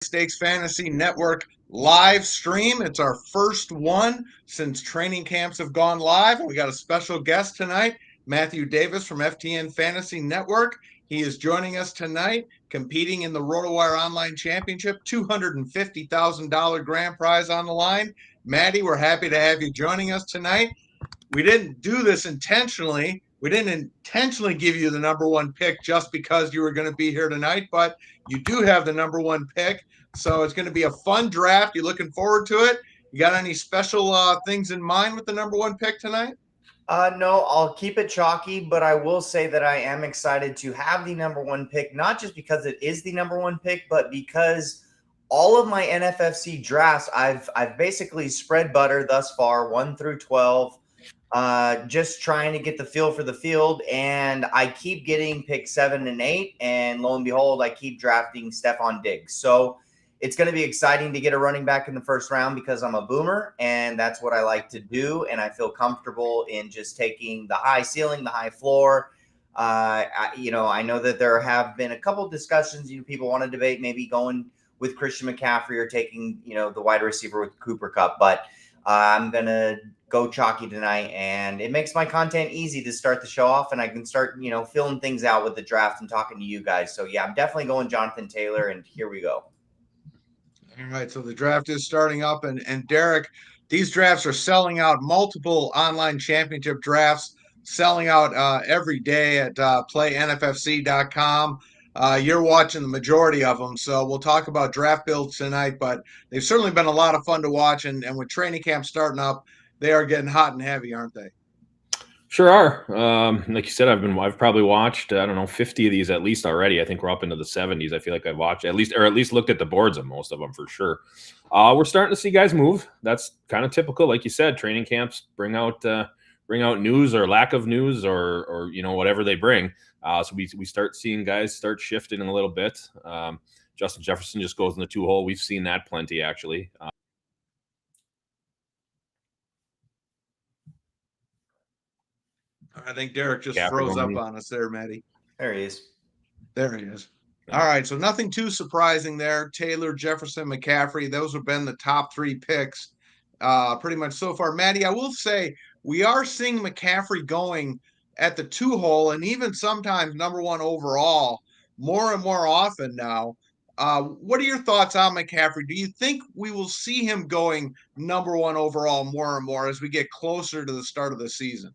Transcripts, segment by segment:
Stakes Fantasy Network live stream. It's our first one since training camps have gone live. And we got a special guest tonight, Matthew Davis from FTN Fantasy Network. He is joining us tonight, competing in the RotoWire Online Championship, $250,000 grand prize on the line. Matty, we're happy to have you joining us tonight. We didn't do this intentionally. We didn't intentionally give you the number one pick just because you were going to be here tonight, but you do have the number one pick. So it's going to be a fun draft. You looking forward to it? You got any special things in mind with the number one pick tonight? No, I'll keep it chalky, but I will say that I am excited to have the number one pick, not just because it is the number one pick, but because all of my NFFC drafts, I've basically spread butter thus far, 1 through 12, just trying to get the feel for the field, and I keep getting pick 7 and 8, and lo and behold, I keep drafting Stephon Diggs. So it's going to be exciting to get a running back in the first round because I'm a boomer and that's what I like to do. And I feel comfortable in just taking the high ceiling, the high floor. I know that there have been a couple of discussions, people want to debate maybe going with Christian McCaffrey or taking, the wide receiver with Cooper Kupp, but I'm going to go chalky tonight, and it makes my content easy to start the show off, and I can start, filling things out with the draft and talking to you guys. So yeah, I'm definitely going Jonathan Taylor, and here we go. All right, so the draft is starting up, and Darik, these drafts are selling out. Multiple online championship drafts selling out every day at playnffc.com. You're watching the majority of them, so we'll talk about draft builds tonight, but they've certainly been a lot of fun to watch, and with training camp starting up, they are getting hot and heavy, aren't they? Sure are. Like you said, I've probably watched, 50 of these at least already. I think we're up into the 70s. I feel like I've watched at least looked at the boards of most of them for sure. We're starting to see guys move. That's kind of typical. Like you said, training camps bring out news or lack of news or whatever they bring. So we start seeing guys start shifting a little bit. Justin Jefferson just goes in the 2-hole. We've seen that plenty actually. I think Darik just froze up on us there, Matty. There he is. There he is. All right, so nothing too surprising there. Taylor, Jefferson, McCaffrey, those have been the top three picks pretty much so far. Matty, I will say we are seeing McCaffrey going at the 2-hole and even sometimes number one overall more and more often now. What are your thoughts on McCaffrey? Do you think we will see him going number one overall more and more as we get closer to the start of the season?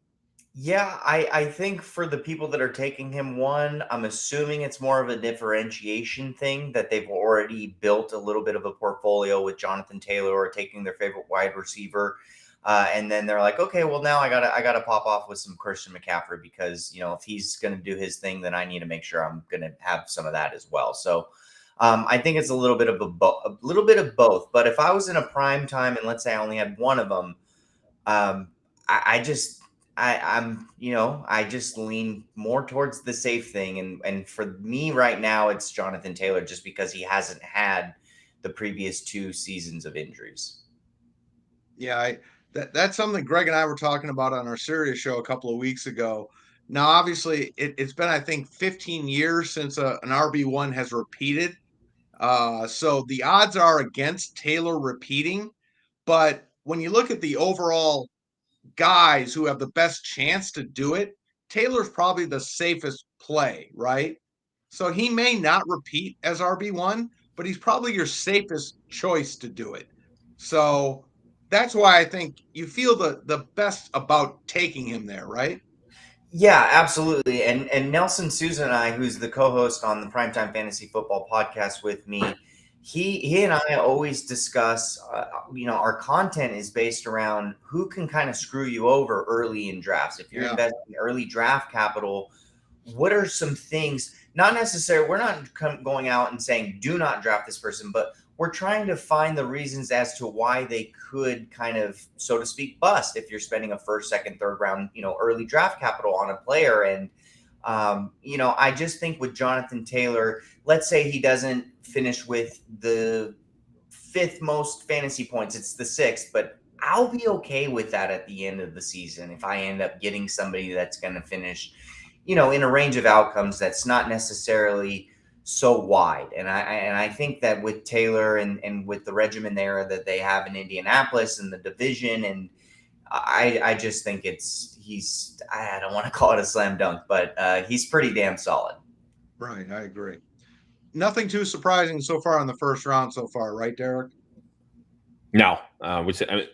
Yeah, I think for the people that are taking him one, I'm assuming it's more of a differentiation thing that they've already built a little bit of a portfolio with Jonathan Taylor or taking their favorite wide receiver. And then they're like, okay, well now I gotta pop off with some Christian McCaffrey because, if he's going to do his thing, then I need to make sure I'm going to have some of that as well. So I think it's a little bit of a little bit of both. But if I was in a prime time and let's say I only had one of them, I just lean more towards the safe thing. And for me right now, it's Jonathan Taylor just because he hasn't had the previous 2 seasons of injuries. Yeah, that's something Greg and I were talking about on our Sirius show a couple of weeks ago. Now, obviously, it's been, I think, 15 years since an RB1 has repeated. So the odds are against Taylor repeating. But when you look at the overall guys who have the best chance to do it, Taylor's probably the safest play, right? So he may not repeat as RB1, but he's probably your safest choice to do it. So that's why I think you feel the best about taking him there, right? Yeah, absolutely. And Nelson Sousa and I, who's the co-host on the Primetime Fantasy Football podcast with me, he and I always discuss, our content is based around who can kind of screw you over early in drafts. If you're investing early draft capital, what are some things, not necessarily, we're not going out and saying, do not draft this person, but we're trying to find the reasons as to why they could kind of, so to speak, bust if you're spending a first, second, third round, early draft capital on a player. And, I just think with Jonathan Taylor, let's say he doesn't finish with the 5th most fantasy points, it's the 6th, but I'll be okay with that at the end of the season if I end up getting somebody that's going to finish, in a range of outcomes that's not necessarily so wide. And I think that with Taylor and with the regimen there that they have in Indianapolis and the division, and I just think I don't want to call it a slam dunk, but he's pretty damn solid. Right, I agree. Nothing too surprising so far in the first round so far, right, Darik? No,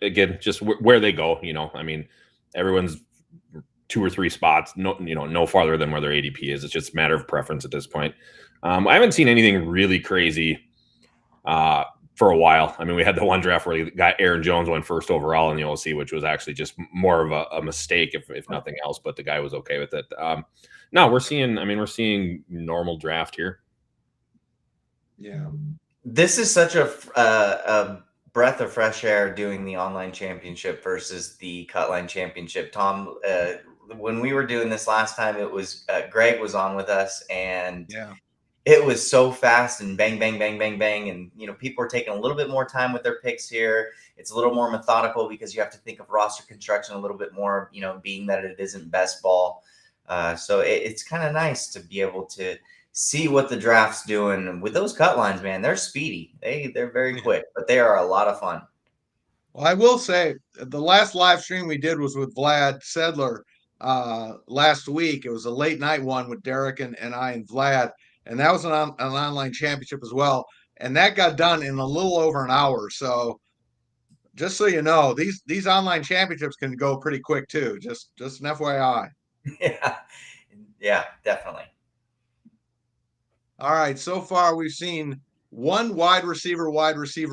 again, just where they go. I mean, everyone's 2 or 3 spots, no farther than where their ADP is. It's just a matter of preference at this point. I haven't seen anything really crazy for a while. I mean, we had the one draft where the guy Aaron Jones went first overall in the OC, which was actually just more of a mistake, if nothing else. But the guy was okay with it. No, we're seeing normal draft here. Yeah, this is such a breath of fresh air doing the online championship versus the Cutline championship. Tom, when we were doing this last time, it was Greg was on with us, and yeah, it was so fast and bang, bang, bang, bang, bang. And, people are taking a little bit more time with their picks here. It's a little more methodical because you have to think of roster construction a little bit more, being that it isn't best ball. So it's kind of nice to be able to see what the draft's doing with those cut lines, man. They're speedy. They're very quick, but they are a lot of fun. Well, I will say the last live stream we did was with Vlad Sedler last week. It was a late night one with Darik and I and Vlad, and that was an online championship as well. And that got done in a little over an hour. So just so you know, these online championships can go pretty quick too. Just an FYI. Yeah, definitely. All right. So far, we've seen one wide receiver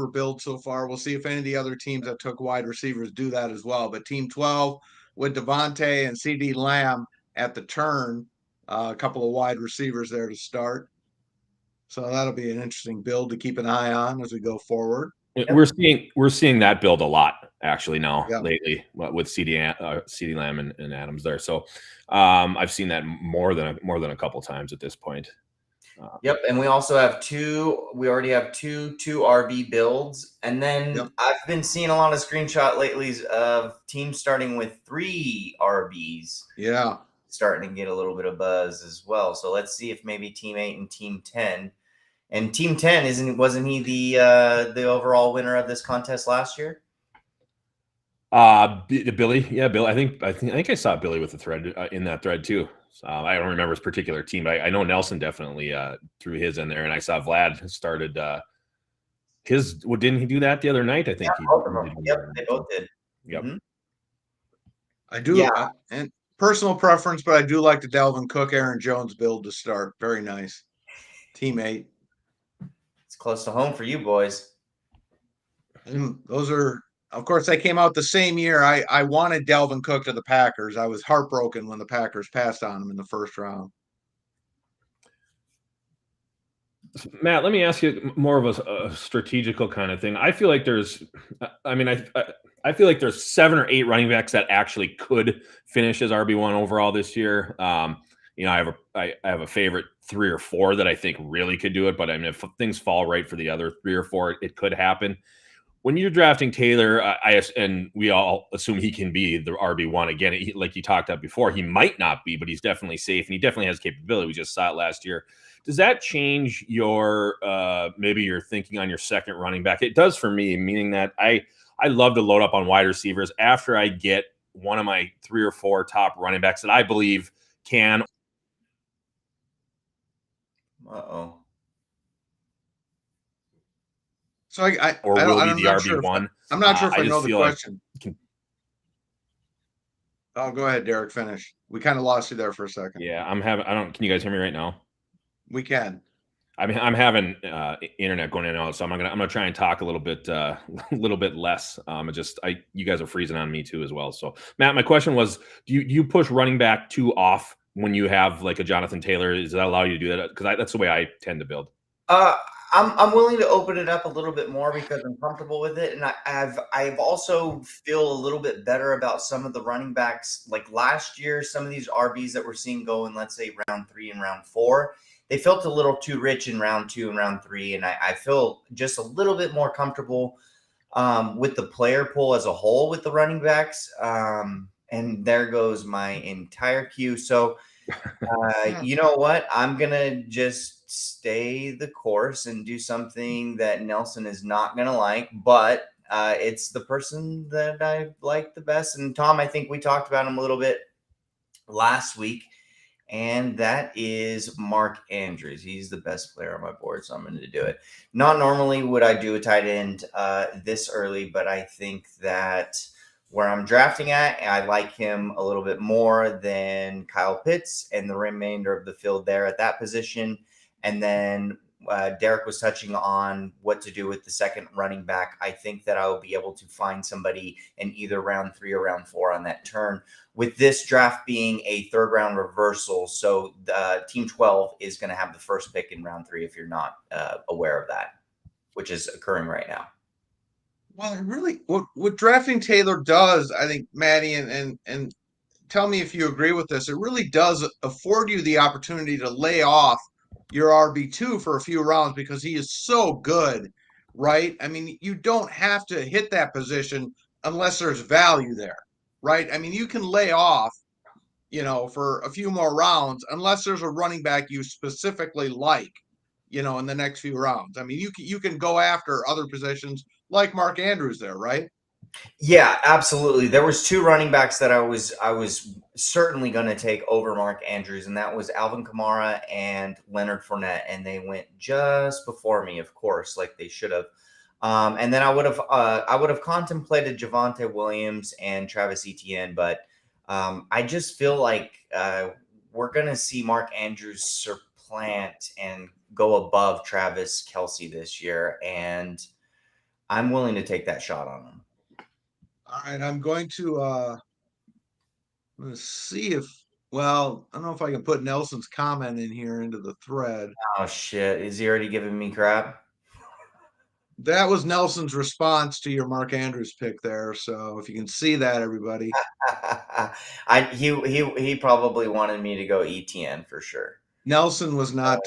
build so far. We'll see if any of the other teams that took wide receivers do that as well. But Team 12 with Devontae and CD Lamb at the turn, a couple of wide receivers there to start. So that'll be an interesting build to keep an eye on as we go forward. Yep. We're seeing that build a lot actually now lately with CD Lamb and Adams there. So I've seen that more than a couple times at this point. Yep, and we also have we already have two RB builds, and then I've been seeing a lot of screenshot lately of teams starting with 3 RBs. Yeah, starting to get a little bit of buzz as well. So let's see if maybe Team 8 and Team 10. And Team 10 wasn't he the overall winner of this contest last year? Billy, yeah, Bill. I think I saw Billy with the thread in that thread too. I don't remember his particular team, but I know Nelson definitely threw his in there, and I saw Vlad started his. Well, didn't he do that the other night? I think both of them. Yep, they both did. Yep. Mm-hmm. I do. And personal preference, but I do like the Dalvin Cook, Aaron Jones build to start. Very nice. Team 8. It's close to home for you boys. And those are, of course, they came out the same year. I wanted Dalvin Cook to the Packers. I was heartbroken when the Packers passed on him in the first round. Matt, let me ask you more of a strategical kind of thing. I feel like there's, I feel like there's 7 or 8 running backs that actually could finish as RB1 overall this year. I have a favorite 3 or 4 that I think really could do it. But I mean, if things fall right for the other 3 or 4, it could happen. When you're drafting Taylor, and we all assume he can be the RB1 again. Like you talked about before, he might not be, but he's definitely safe and he definitely has capability. We just saw it last year. Does that change your maybe your thinking on your second running back? It does for me, meaning that I love to load up on wide receivers after I get one of my 3 or 4 top running backs that I believe can. So I will be the RB1. I'm not sure if I know the question. Oh, go ahead, Darik. Finish. We kind of lost you there for a second. Yeah, can you guys hear me right now? We can. I'm having internet going in and out, so I'm gonna try and talk a little bit less. You guys are freezing on me too as well. So Matt, my question was, do you push running back 2 off when you have like a Jonathan Taylor? Does that allow you to do that? Because that's the way I tend to build. I'm willing to open it up a little bit more because I'm comfortable with it, and I've also feel a little bit better about some of the running backs. Like last year, some of these RBs that we're seeing go in, let's say round 3 and round 4, they felt a little too rich in round 2 and round 3, and I feel just a little bit more comfortable with the player pool as a whole with the running backs. And there goes my entire queue. So You know what? I'm going to just stay the course and do something that Nelson is not going to like, but it's the person that I like the best. And Tom, I think we talked about him a little bit last week, and that is Mark Andrews. He's the best player on my board, so I'm going to do it. Not normally would I do a tight end this early, but I think that where I'm drafting at, I like him a little bit more than Kyle Pitts and the remainder of the field there at that position. And then Darik was touching on what to do with the second running back. I think that I will be able to find somebody in either round 3 or round 4 on that turn. With this draft being a third round reversal, so Team 12 is going to have the first pick in round 3 if you're not aware of that, which is occurring right now. Well, it really, what drafting Taylor does, I think, Maddie, and tell me if you agree with this, it really does afford you the opportunity to lay off your RB2 for a few rounds because he is so good, right? I mean, you don't have to hit that position unless there's value there, right? I mean, you can lay off, for a few more rounds unless there's a running back you specifically like, in the next few rounds. I mean, you can go after other positions like Mark Andrews there, right? Yeah, absolutely. There was 2 running backs that I was certainly going to take over Mark Andrews, and that was Alvin Kamara and Leonard Fournette, and they went just before me, of course, like they should have. And then I would have contemplated Javonte Williams and Travis Etienne, but I just feel like we're going to see Mark Andrews supplant and go above Travis Kelce this year, and I'm willing to take that shot on him. All right, I'm going to see if, well, I don't know if I can put Nelson's comment in here into the thread. Oh shit, is he already giving me crap? That was Nelson's response to your Mark Andrews pick there. So if you can see that, everybody. He probably wanted me to go ETN for sure. Nelson was not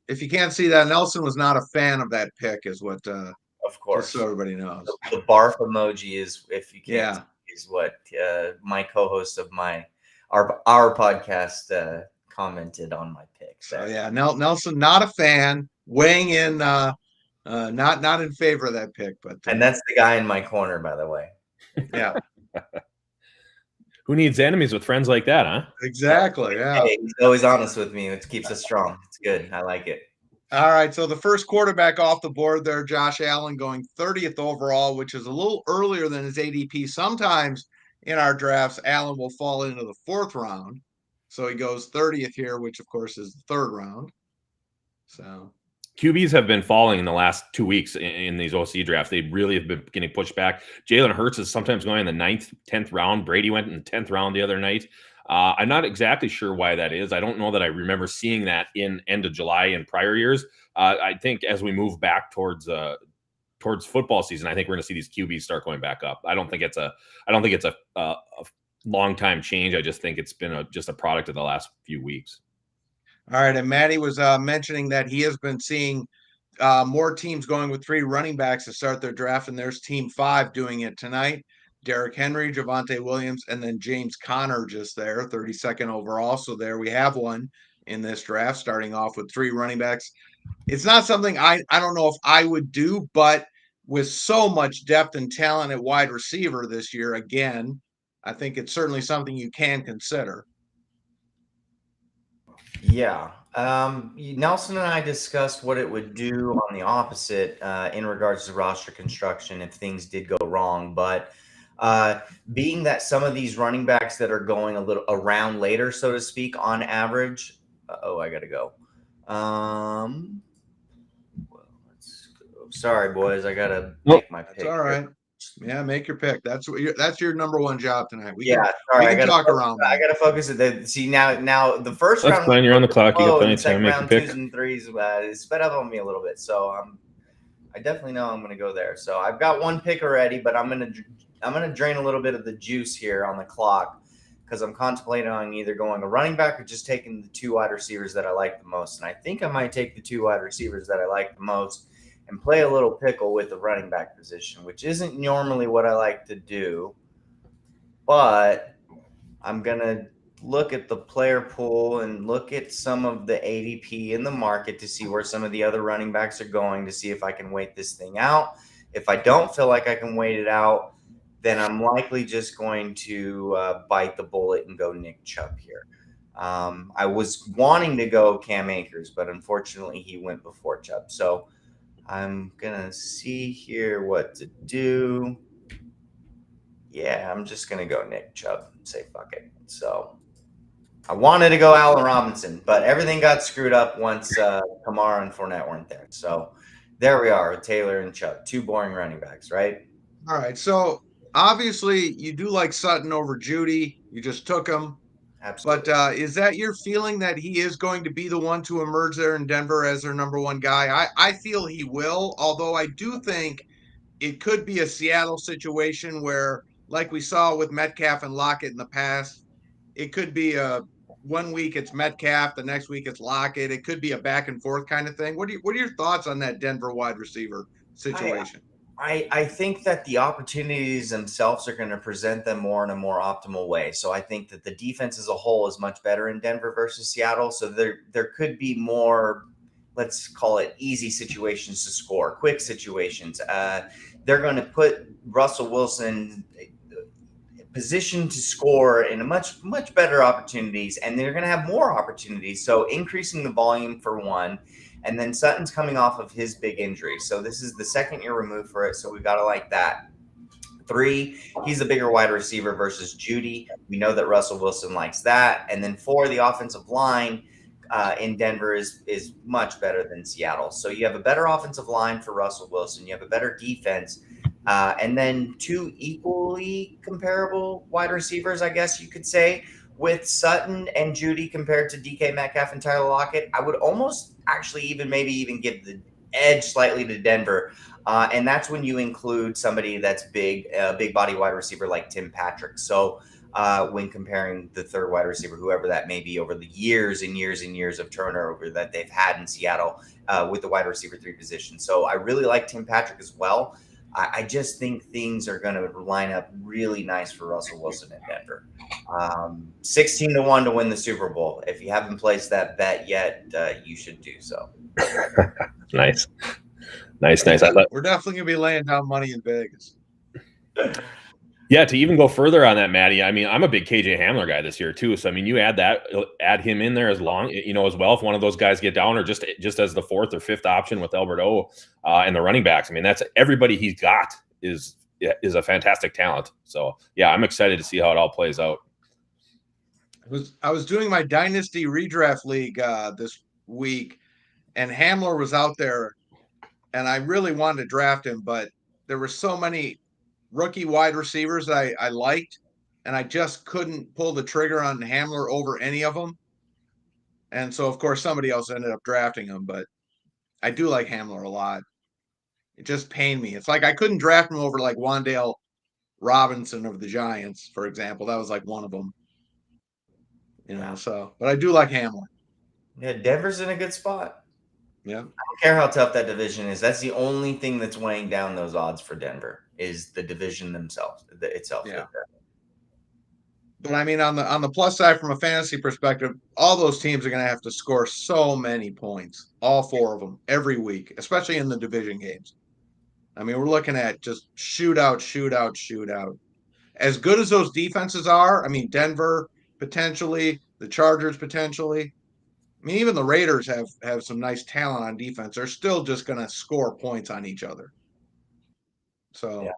if you can't see that, Nelson was not a fan of that pick, is what of course, just so everybody knows. The barf emoji is, if you can't, yeah, is what my co-host of our podcast commented on my pick. So yeah, Nelson not a fan, weighing in not in favor of that pick, but and that's the guy in my corner, by the way. Yeah. Who needs enemies with friends like that, huh? Exactly. Yeah. Hey, he's always honest with me, which keeps us strong. It's good. I like it. All right. So the first quarterback off the board there, Josh Allen, going 30th overall, which is a little earlier than his ADP. Sometimes in our drafts, Allen will fall into the 4th round. So he goes 30th here, which of course is the 3rd round. So QBs have been falling in the last 2 weeks in these OC drafts. They really have been getting pushed back. Jalen Hurts is sometimes going in the 9th, 10th round. Brady went in the 10th round the other night. I'm not exactly sure why that is. I don't know that I remember seeing that in end of July in prior years. I think as we move back towards football season, I think we're going to see these QBs start going back up. I don't think it's a long time change. I just think it's been just a product of the last few weeks. All right, and Maddie was mentioning that he has been seeing more teams going with 3 running backs to start their draft, and there's Team 5 doing it tonight. Derrick Henry, Javonte Williams, and then James Conner just there, 32nd overall. So there we have one in this draft, starting off with 3 running backs. It's not something I don't know if I would do, but with so much depth and talent at wide receiver this year, again, I think it's certainly something you can consider. Yeah. Nelson and I discussed what it would do on the opposite in regards to roster construction if things did go wrong. But being that some of these running backs that are going a little around later, so to speak, on average. I got to go. Let's go. Sorry, boys. I got to make my pick. That's all right. Yeah, make your pick. That's your number one job tonight. We can talk around. I got to focus it. See now the first That's round. Fine. You're on the clock. You got plenty of time. Make your pick. 2s and 3s sped up on me a little bit, so I definitely know I'm going to go there. So I've got one pick already, but I'm going to drain a little bit of the juice here on the clock because I'm contemplating on either going a running back or just taking the 2 wide receivers that I like the most. And I think I might take the 2 wide receivers that I like the most and play a little pickle with the running back position, which isn't normally what I like to do. But I'm going to look at the player pool and look at some of the ADP in the market to see where some of the other running backs are going, to see if I can wait this thing out. If I don't feel like I can wait it out, then I'm likely just going to bite the bullet and go Nick Chubb here. I was wanting to go Cam Akers, but unfortunately he went before Chubb. So I'm going to see here what to do. Yeah, I'm just going to go Nick Chubb and say fuck it. So I wanted to go Allen Robinson, but everything got screwed up once Kamara and Fournette weren't there. So there we are, Taylor and Chubb, two boring running backs, right? All right. So obviously you do like Sutton over Judy. You just took him. Absolutely. But is that your feeling that he is going to be the one to emerge there in Denver as their number one guy? I feel he will, although I do think it could be a Seattle situation where, like we saw with Metcalf and Lockett in the past, it could be a 1 week it's Metcalf, the next week it's Lockett. It could be a back and forth kind of thing. What are your thoughts on that Denver wide receiver situation? I think that the opportunities themselves are going to present them more in a more optimal way. So I think that the defense as a whole is much better in Denver versus Seattle. So there could be more, let's call it easy situations to score, quick situations. They're going to put Russell Wilson positioned to score in a much better opportunities, and they're going to have more opportunities. So increasing the volume for one. And then Sutton's coming off of his big injury. So this is the second year removed for it. So we got to like that. 3, he's a bigger wide receiver versus Judy. We know that Russell Wilson likes that. And then 4, the offensive line in Denver is much better than Seattle. So you have a better offensive line for Russell Wilson. You have a better defense. And then 2 equally comparable wide receivers, I guess you could say, with Sutton and Judy compared to DK Metcalf and Tyler Lockett. I would almost actually even give the edge slightly to Denver. And that's when you include somebody that's big body wide receiver like Tim Patrick. So when comparing the third wide receiver, whoever that may be, over the years and years and years of turnover that they've had in Seattle with the wide receiver 3 position. So I really like Tim Patrick as well. I just think things are going to line up really nice for Russell Wilson in Denver. 16-1 to win the Super Bowl. If you haven't placed that bet yet, you should do so. Nice. We're definitely going to be laying down money in Vegas. Yeah, to even go further on that, Matty, I mean, I'm a big KJ Hamler guy this year too. So I mean, you add him in there as well. If one of those guys get down, or just as the 4th or 5th option with Albert O and the running backs. I mean, that's everybody he's got is a fantastic talent. So yeah, I'm excited to see how it all plays out. I was doing my Dynasty Redraft League this week, and Hamler was out there, and I really wanted to draft him, but there were so many rookie wide receivers that I liked, and I just couldn't pull the trigger on Hamler over any of them. And so, of course, somebody else ended up drafting him, but I do like Hamler a lot. It just pained me. It's like I couldn't draft him over like Wan'Dale Robinson of the Giants, for example. That was like one of them. But I do like Hamler. Yeah, Denver's in a good spot. Yeah. I don't care how tough that division is. That's the only thing that's weighing down those odds for Denver is the division itself. Yeah. But I mean, on the plus side, from a fantasy perspective, all those teams are going to have to score so many points, all 4 of them, every week, especially in the division games. I mean, we're looking at just shootout. As good as those defenses are, I mean, Denver potentially, the Chargers potentially. I mean, even the Raiders have some nice talent on defense. They're still just going to score points on each other. So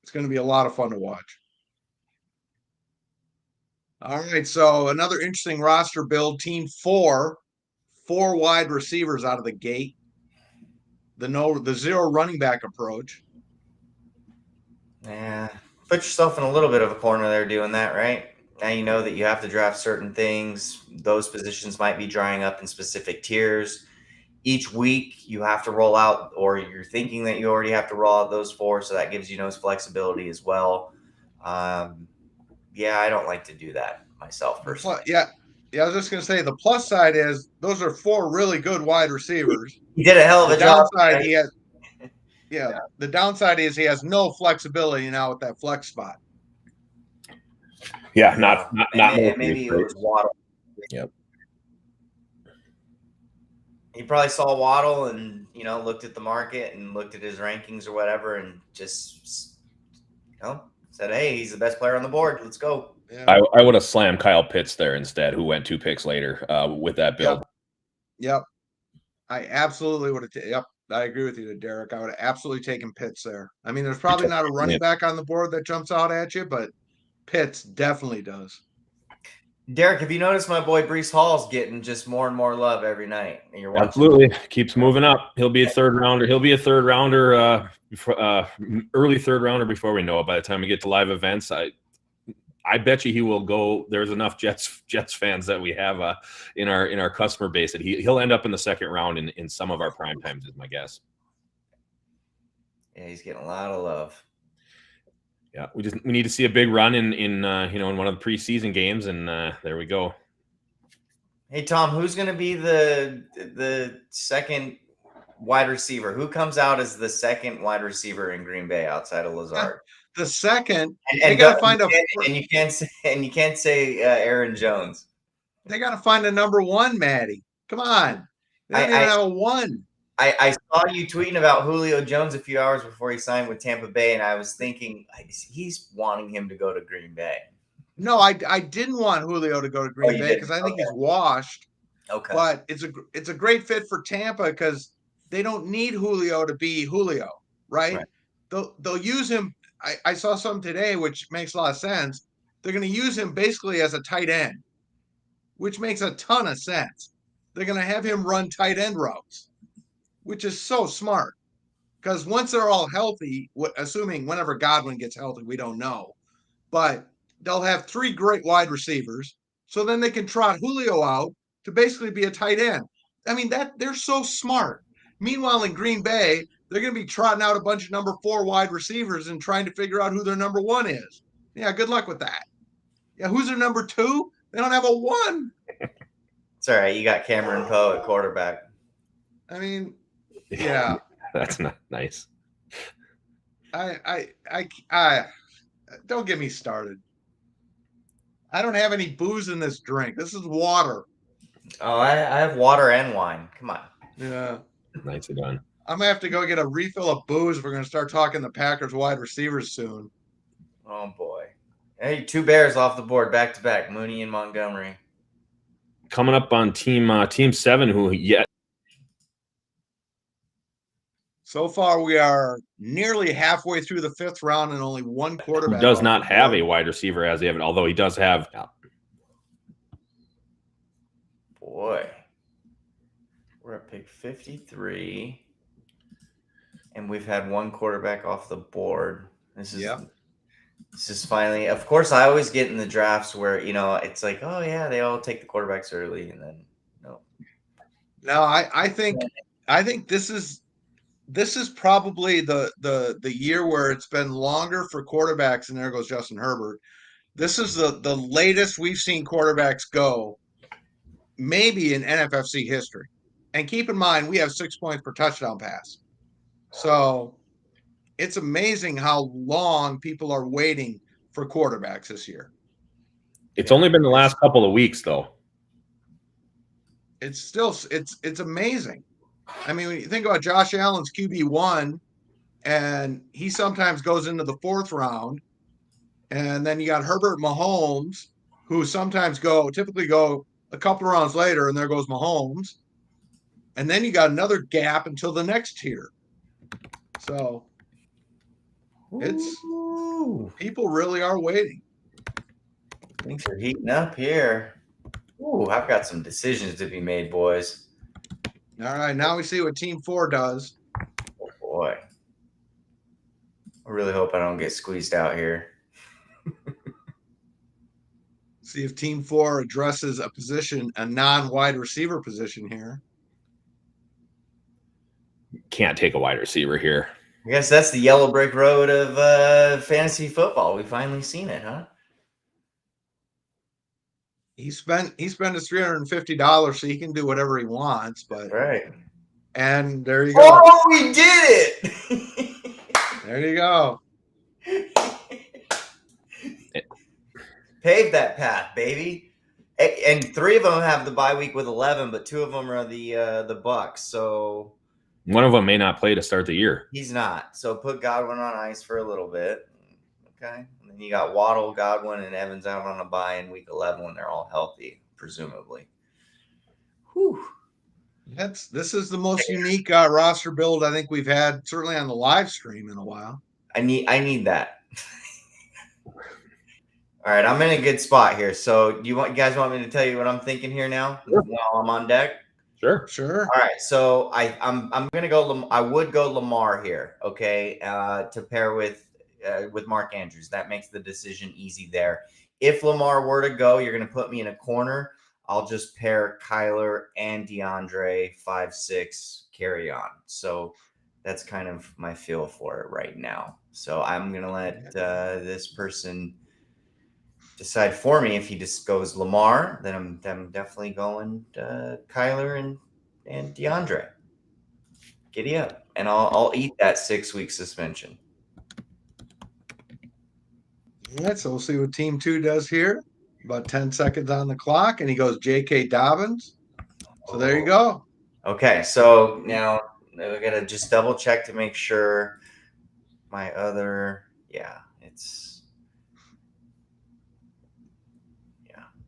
It's going to be a lot of fun to watch. All right, so another interesting roster build. Team 4 wide receivers out of the gate. The 0 running back approach. Yeah, put yourself in a little bit of a corner there doing that, right? Now you know that you have to draft certain things. Those positions might be drying up in specific tiers. Each week you have to roll out, or you're thinking that you already have to roll out those 4, so that gives you no flexibility as well. Yeah, I don't like to do that myself personally. Yeah, I was just going to say the plus side is those are 4 really good wide receivers. He did a hell of a job. Downside, he has, the downside is he has no flexibility now with that flex spot. Yeah, not maybe it was Waddle. Yep. He probably saw Waddle and looked at the market and looked at his rankings or whatever, and just said, "Hey, he's the best player on the board. Let's go." Yeah. I would have slammed Kyle Pitts there instead, who went 2 picks later with that build. Yep. I absolutely would have. Yep. I agree with you, Darik. I would have absolutely taken Pitts there. I mean, there's probably not a running back on the board that jumps out at you, but Pitts definitely does. Darik, have you noticed my boy Breece Hall's getting just more and more love every night? And you're watching. Absolutely, keeps moving up. He'll be a third rounder. He'll be a third rounder, early third rounder before we know it. By the time we get to live events, I bet you he will go. There's enough Jets fans that we have in our customer base that he'll end up in the second round in some of our prime times, is my guess. Yeah, he's getting a lot of love. Yeah, we need to see a big run in one of the preseason games, and there we go. Hey Tom, who's going to be the second wide receiver? Who comes out as the second wide receiver in Green Bay outside of Lazard? The second, and they got to find you can't say Aaron Jones. They got to find a number one, Maddie. Come on, they don't even have a one. I saw you tweeting about Julio Jones a few hours before he signed with Tampa Bay, and I was thinking he's wanting him to go to Green Bay. No, I didn't want Julio to go to Green Bay because I think he's washed. Okay, but it's a great fit for Tampa because they don't need Julio to be Julio, right? They'll use him. I saw some today, which makes a lot of sense. They're going to use him basically as a tight end, which makes a ton of sense. They're going to have him run tight end routes, which is so smart because once they're all healthy, assuming whenever Godwin gets healthy, we don't know, but they'll have 3 great wide receivers. So then they can trot Julio out to basically be a tight end. I mean, they're so smart. Meanwhile, in Green Bay, they're going to be trotting out a bunch of number 4 wide receivers and trying to figure out who their number 1 is. Yeah, good luck with that. Yeah, who's their number 2? They don't have a 1. It's all right. You got Cameron Poe at quarterback. I mean, yeah, that's not nice. I don't get me started. I don't have any booze in this drink. This is water. Oh, I have water and wine. Come on. Yeah. Nicely done. I'm going to have to go get a refill of booze if we're going to start talking the Packers wide receivers soon. Oh, boy. Hey, 2 Bears off the board back-to-back, Mooney and Montgomery. Coming up on team 7, who yet. So far, we are nearly halfway through the 5th round and only 1 quarterback. Who does not have a wide receiver as yet, although he does have. Boy. We're at pick 53. And we've had 1 quarterback off the board. This is finally, of course, I always get in the drafts where, it's like, oh, yeah, they all take the quarterbacks early. And then, no. No, I think this is probably the year where it's been longer for quarterbacks, and there goes Justin Herbert. This is the latest we've seen quarterbacks go, maybe in NFFC history. And keep in mind, we have 6 points per touchdown pass. So it's amazing how long people are waiting for quarterbacks this year. It's only been the last couple of weeks, though. It's still it's amazing. I mean, when you think about Josh Allen's QB1, and he sometimes goes into the 4th round, and then you got Herbert Mahomes, who sometimes typically go a couple of rounds later, and there goes Mahomes. And then you got another gap until the next tier. So people really are waiting. Things are heating up here. Ooh, I've got some decisions to be made, boys. All right, now we see what Team 4 does. Oh, boy. I really hope I don't get squeezed out here. See if Team 4 addresses a non-wide receiver position here. Can't take a wide receiver here. I guess that's the yellow brick road of fantasy football. We've finally seen it, huh? He spent his $350, so he can do whatever he wants. But right, and there you go. Oh, we did it! There you go. Pave that path, baby. And 3 of them have the bye week with 11, but 2 of them are the Bucks. So one of them may not play to start the year. he's not. So put Godwin on ice for a little bit. Okay. And then you got Waddle, Godwin, and Evans out on a bye in week 11 when they're all healthy, presumably. Whew. This is the most unique roster build I think we've had, certainly on the live stream, in a while. I need that. All right, I'm in a good spot here. So you guys want me to tell you what I'm thinking here now while I'm on deck? Sure. All right, so I'm gonna go. I would go Lamar here, okay, to pair with Mark Andrews. That makes the decision easy there. If Lamar were to go, you're gonna put me in a corner. I'll just pair Kyler and DeAndre 5-6 carry on. So that's kind of my feel for it right now. So I'm gonna let this person decide for me. If he just goes Lamar, then I'm definitely going Kyler and DeAndre. Giddy up, and I'll eat that 6-week suspension. All right, so we'll see what Team 2 does here. About 10 seconds on the clock, and he goes J.K. Dobbins. So there you go. Okay, so now we gotta just double check to make sure my other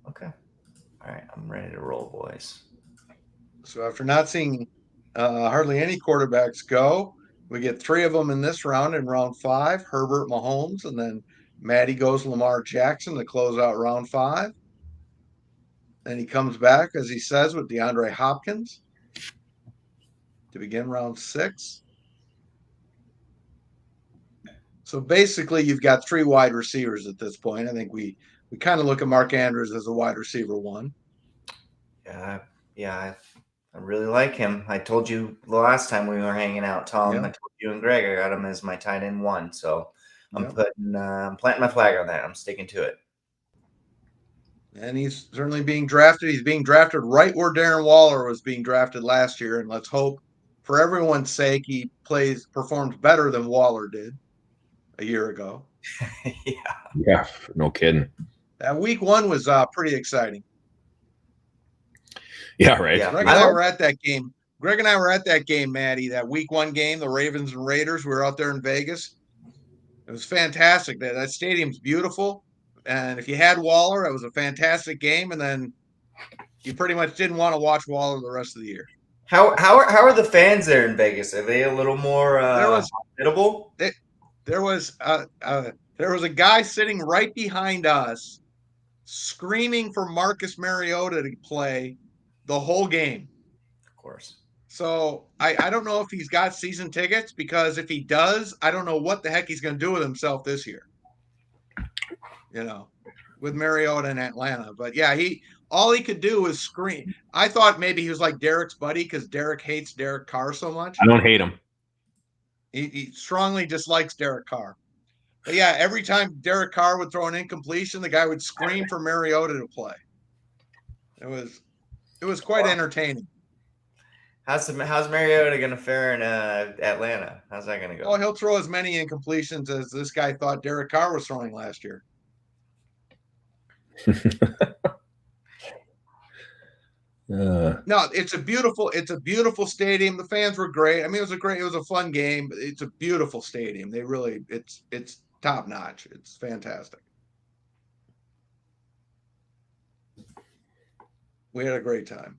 okay. All right, I'm ready to roll, boys. So after not seeing hardly any quarterbacks go, we get 3 of them in this round. In round 5, Herbert, Mahomes, and then Matty goes Lamar Jackson to close out round 5. Then he comes back, as he says, with DeAndre Hopkins to begin round 6. So basically, you've got 3 wide receivers at this point. I think we kind of look at Mark Andrews as a wide receiver 1. Yeah, I really like him. I told you the last time we were hanging out, Tom. Yep. I told you and Greg I got him as my tight end 1. So I'm Yep. I'm planting my flag on that. I'm sticking to it. And he's certainly being drafted. He's being drafted right where Darren Waller was being drafted last year. And let's hope, for everyone's sake, he performs better than Waller did a year ago. Yeah, no kidding. Week 1 was pretty exciting. Yeah, right. Greg and I were at that game. Matty, that week 1 game, the Ravens and Raiders. We were out there in Vegas. It was fantastic. That stadium's beautiful. And if you had Waller, it was a fantastic game. And then you pretty much didn't want to watch Waller the rest of the year. How are the fans there in Vegas? Are they a little more hospitable? There was a guy sitting right behind us screaming for Marcus Mariota to play the whole game. Of course. So I don't know if he's got season tickets, because if he does, I don't know what the heck he's going to do with himself this year. With Mariota in Atlanta. But yeah, all he could do was scream. I thought maybe he was like Darik's buddy, because Darik hates Derek Carr so much. I don't hate him. He strongly dislikes Derek Carr. But yeah, every time Derek Carr would throw an incompletion, the guy would scream for Mariota to play. It was quite entertaining. How's Mariota going to fare in Atlanta? How's that going to go? Oh, he'll throw as many incompletions as this guy thought Derek Carr was throwing last year. No, it's a beautiful stadium. The fans were great. I mean, it was a fun game. It's a beautiful stadium. It's top notch. It's fantastic. We had a great time.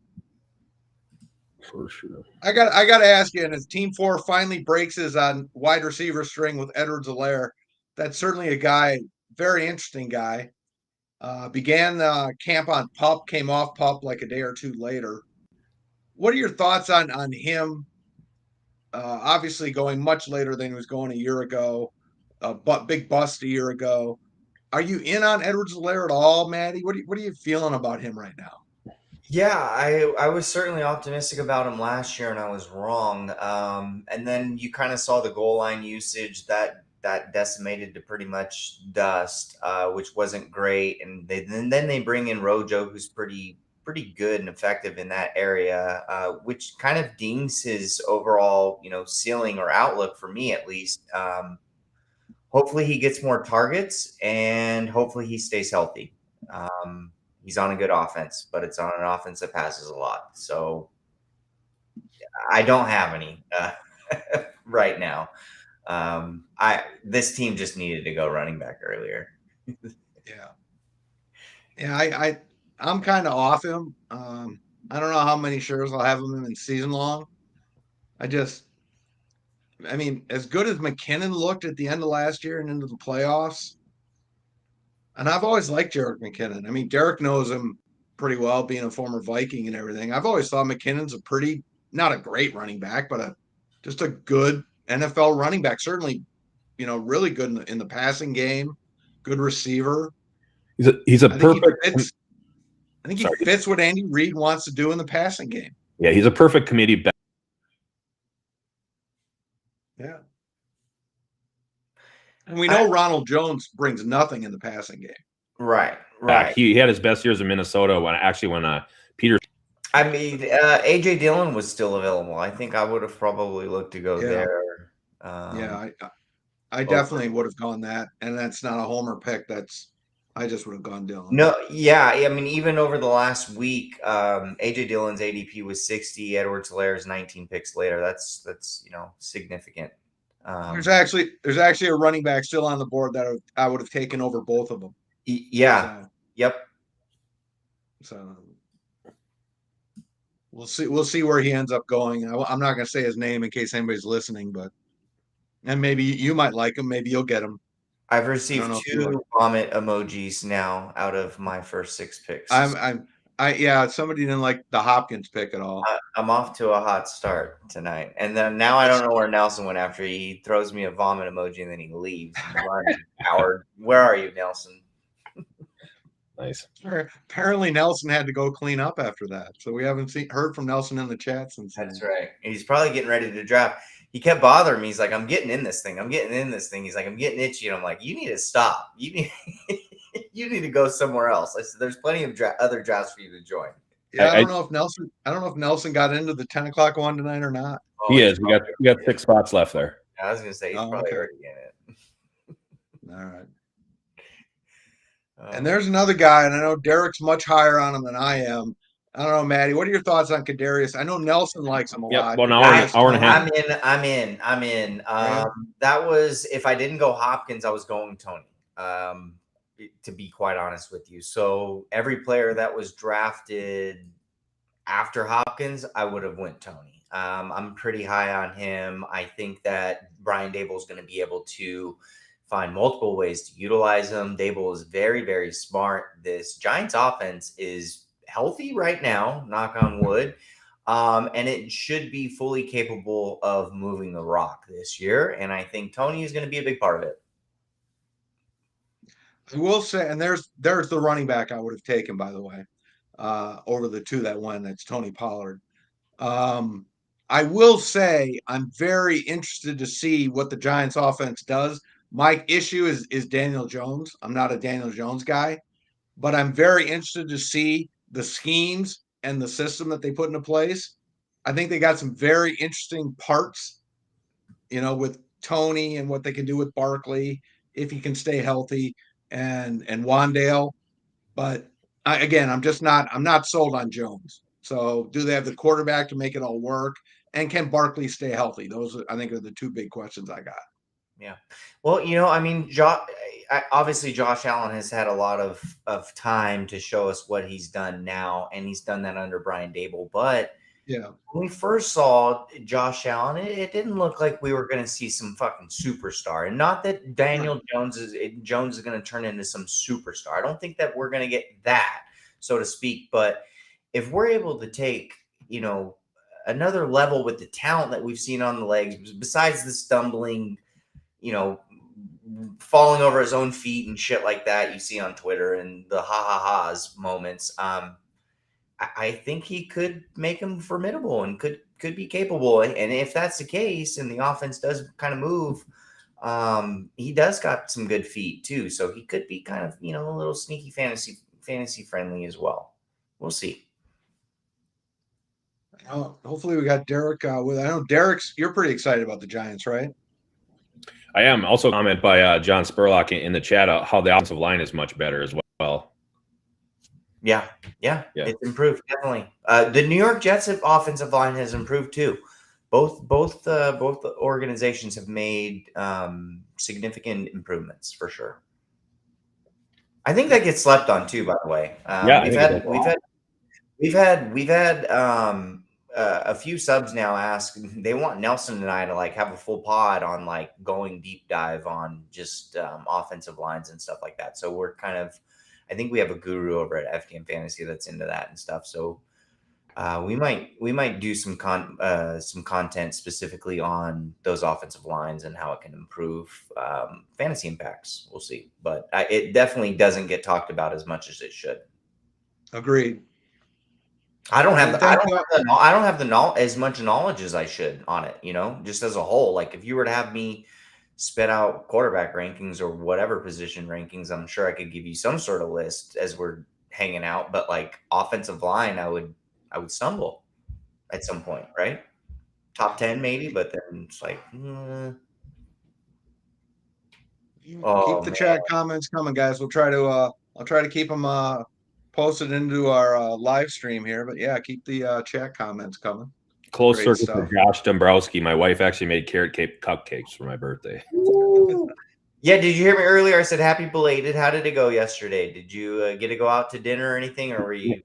For sure. I got to ask you, and as Team 4 finally breaks his wide receiver string with Edwards-Helaire, that's certainly a guy, very interesting guy. Began camp on PUP, came off PUP like a day or two later. What are your thoughts on him? Obviously going much later than he was going a year ago, but big bust a year ago. Are you in on Edwards-Helaire at all, Matty? What are you feeling about him right now? Yeah, I was certainly optimistic about him last year, and I was wrong. And then you kind of saw the goal line usage that decimated to pretty much dust, which wasn't great. And then they bring in Rojo, who's pretty good and effective in that area, which kind of dings his overall ceiling or outlook, for me at least. Hopefully he gets more targets, and hopefully he stays healthy. He's on a good offense, but it's on an offense that passes a lot. So I don't have any right now. This team just needed to go running back earlier. I'm kind of off him. I don't know how many shares I'll have him in season long. I mean, as good as McKinnon looked at the end of last year and into the playoffs, and I've always liked Jerick McKinnon. I mean, Darik knows him pretty well, being a former Viking and everything. I've always thought McKinnon's not a great running back, but just a good NFL running back. Certainly, really good in the passing game, good receiver. He's a perfect. I think he fits what Andy Reid wants to do in the passing game. Yeah, he's a perfect committee back. Yeah. And we know Ronald Jones brings nothing in the passing game. Right. He had his best years in Minnesota when Peter. I mean, AJ Dillon was still available. I think I would have probably looked to go there. I definitely would have gone that, and that's not a homer pick. I just would have gone Dillon. No, yeah. I mean, even over the last week, AJ Dillon's ADP was 60. Edwards-Hilaire's 19 picks later. That's significant. There's actually a running back still on the board that I would have taken over both of them. Yeah. Yep. So we'll see where he ends up going. I'm not going to say his name in case anybody's listening, and maybe you might like him. Maybe you'll get him. I've received 2 vomit emojis now out of my first 6 picks. Somebody didn't like the Hopkins pick at all. I'm off to a hot start tonight. And then now I don't know where Nelson went after he throws me a vomit emoji and then he leaves. Howard, where are you, Nelson? Nice. Apparently Nelson had to go clean up after that. So we haven't heard from Nelson in the chat since then. That's right. He's probably getting ready to draft. He kept bothering me. He's like, I'm getting in this thing. He's like, I'm getting itchy. And I'm like, you need to stop. You need to go somewhere else. I said, there's plenty of other drafts for you to join. Yeah, I don't know if Nelson got into the 10:00 one tonight or not. He is. We got 6 spots left there. I was going to say he's probably already in it. All right. And there's another guy, and I know Darik's much higher on him than I am. I don't know, Maddie. What are your thoughts on Kadarius? I know Nelson likes him a lot. Well, an hour and a half. I'm in. That was, if I didn't go Hopkins, I was going Tony. To be quite honest with you. So every player that was drafted after Hopkins, I would have went Tony. I'm pretty high on him. I think that Brian Daboll is going to be able to find multiple ways to utilize him. Daboll is very, very smart. This Giants offense is healthy right now, knock on wood. And it should be fully capable of moving the rock this year. And I think Tony is going to be a big part of it. I will say, and there's the running back I would have taken, by the way, over the 2 that went. That's Tony Pollard. I will say I'm very interested to see what the Giants offense does. My issue is Daniel Jones. I'm not a Daniel Jones guy, but I'm very interested to see the schemes and the system that they put into place. I think they got some very interesting parts, with Tony and what they can do with Barkley if he can stay healthy and Wandale. But I'm not sold on Jones. So do they have the quarterback to make it all work? And can Barkley stay healthy? Those, I think, are the 2 big questions I got. Yeah. Well, I mean, obviously Josh Allen has had a lot of time to show us what he's done now, and he's done that under Brian Daboll. But when we first saw Josh Allen, it didn't look like we were going to see some fucking superstar. And not that Daniel Jones is going to turn into some superstar. I don't think that we're going to get that, so to speak. But if we're able to take, another level with the talent that we've seen on the legs, besides the stumbling, falling over his own feet and shit like that you see on Twitter and the ha-ha-ha's moments, I think he could make him formidable and could be capable. And if that's the case and the offense does kind of move, he does got some good feet too. So he could be kind of, a little sneaky fantasy friendly as well. We'll see. Hopefully we got Darik with. I know you're pretty excited about the Giants, right? I am. Also, comment by John Spurlock in the chat how the offensive line is much better as well. Yeah, it's improved definitely. The New York Jets offensive line has improved too. Both organizations have made significant improvements for sure. I think that gets slept on too. By the way, we've had a few subs now ask. They want Nelson and I to like have a full pod on like going deep dive on just offensive lines and stuff like that. So we're kind of, I think we have a guru over at FTM Fantasy that's into that and stuff. So we might do some content specifically on those offensive lines and how it can improve fantasy impacts. We'll see, but it definitely doesn't get talked about as much as it should. Agreed. I don't have the as much knowledge as I should on it, just as a whole. Like if you were to have me spit out quarterback rankings or whatever position rankings, I'm sure I could give you some sort of list as we're hanging out, but like offensive line, I would stumble at some point, right? Top 10 maybe, but then it's like keep the chat comments coming, guys. I'll try to keep them posted into our live stream here, but yeah, keep the chat comments coming. Close circuit for Josh Dombrowski. My wife actually made carrot cake cupcakes for my birthday. Yeah, did you hear me earlier? I said happy belated. How did it go yesterday? Did you get to go out to dinner or anything, or were you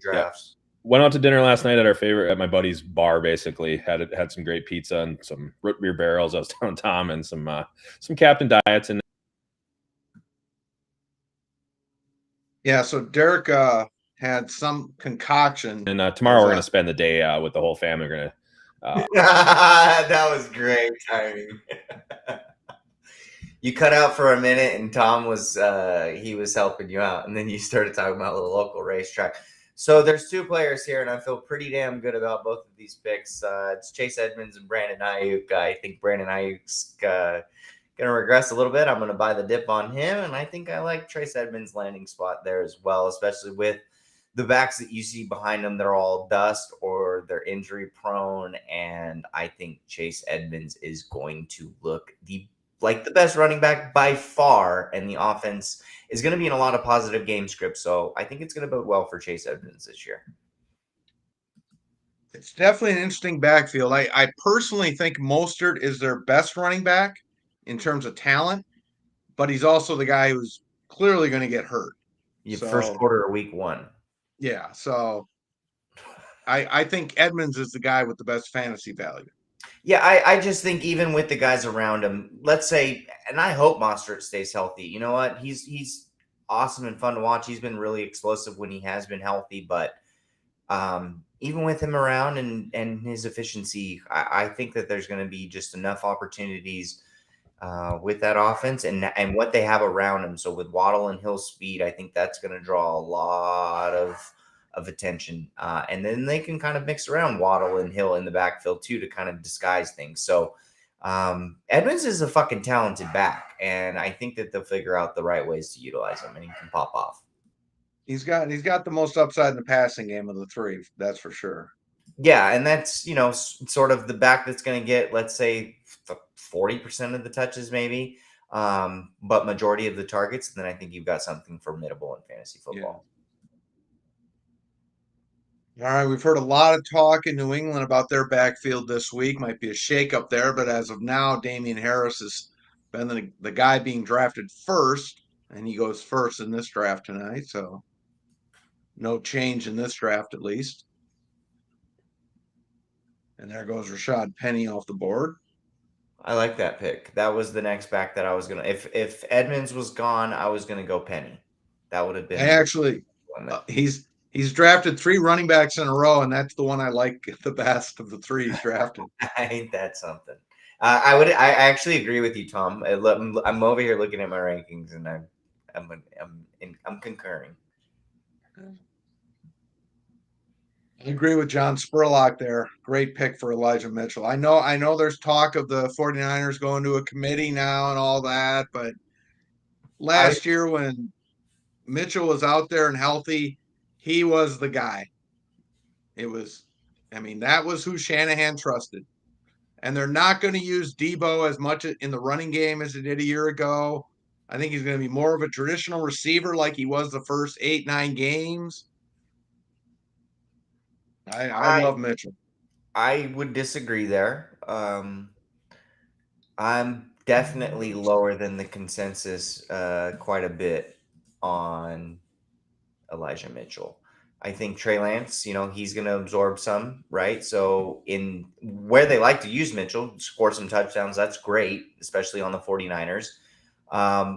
drafts? Went out to dinner last night at my buddy's bar. Basically, had some great pizza and some root beer barrels. I was telling Tom, and some Captain Diets and. Yeah, so Darik had some concoction, and tomorrow we're gonna spend the day with the whole family. We're gonna. That was great timing. You cut out for a minute, and Tom was helping you out, and then you started talking about the local racetrack. So there's two players here, and I feel pretty damn good about both of these picks. It's Chase Edmonds and Brandon Ayuk. I think Brandon Ayuk's going to regress a little bit. I'm going to buy the dip on him, and I think I like Chase Edmonds' landing spot there as well, especially with the backs that you see behind them. They're all dust or they're injury prone, and I think Chase Edmonds is going to look like the best running back by far, and the offense is going to be in a lot of positive game scripts. So I think it's going to bode well for Chase Edmonds this year. It's definitely an interesting backfield. I personally think Mostert is their best running back in terms of talent, but he's also the guy who's clearly going to get hurt. First quarter of week 1. Yeah, so I think Edmonds is the guy with the best fantasy value. Yeah, I just think even with the guys around him, let's say, and I hope Mostert stays healthy. You know what? He's awesome and fun to watch. He's been really explosive when he has been healthy, but even with him around and his efficiency, I think that there's going to be just enough opportunities with that offense and what they have around him. So with Waddle and Hill's speed, I think that's going to draw a lot of attention. And then they can kind of mix around Waddle and Hill in the backfield too to kind of disguise things. So Edmonds is a fucking talented back, and I think that they'll figure out the right ways to utilize him, and he can pop off. He's got the most upside in the passing game of the three, that's for sure. Yeah, and that's sort of the back that's going to get, let's say, 40% of the touches maybe, but majority of the targets. And then I think you've got something formidable in fantasy football. Yeah. All right, we've heard a lot of talk in New England about their backfield this week. Might be a shakeup there, but as of now, Damian Harris has been the guy being drafted first, and he goes first in this draft tonight. So no change in this draft, at least. And there goes Rashad Penny off the board. I like that pick. That was the next back that I was gonna. If Edmonds was gone, I was gonna go Penny. That would have been. I actually, he's drafted 3 running backs in a row, and that's the one I like the best of the 3 he's drafted. Ain't that something? I actually agree with you, Tom. I'm over here looking at my rankings, and I'm concurring. I agree with John Spurlock there. Great pick for Elijah Mitchell. I know there's talk of the 49ers going to a committee now and all that, but last year when Mitchell was out there and healthy, he was the guy. That was who Shanahan trusted. And they're not going to use Debo as much in the running game as they did a year ago. I think he's going to be more of a traditional receiver like he was the first 8-9 games. I love Mitchell. I would disagree there. I'm definitely lower than the consensus quite a bit on Elijah Mitchell. I think Trey Lance, he's going to absorb some, right? So in where they like to use Mitchell, score some touchdowns, that's great, especially on the 49ers.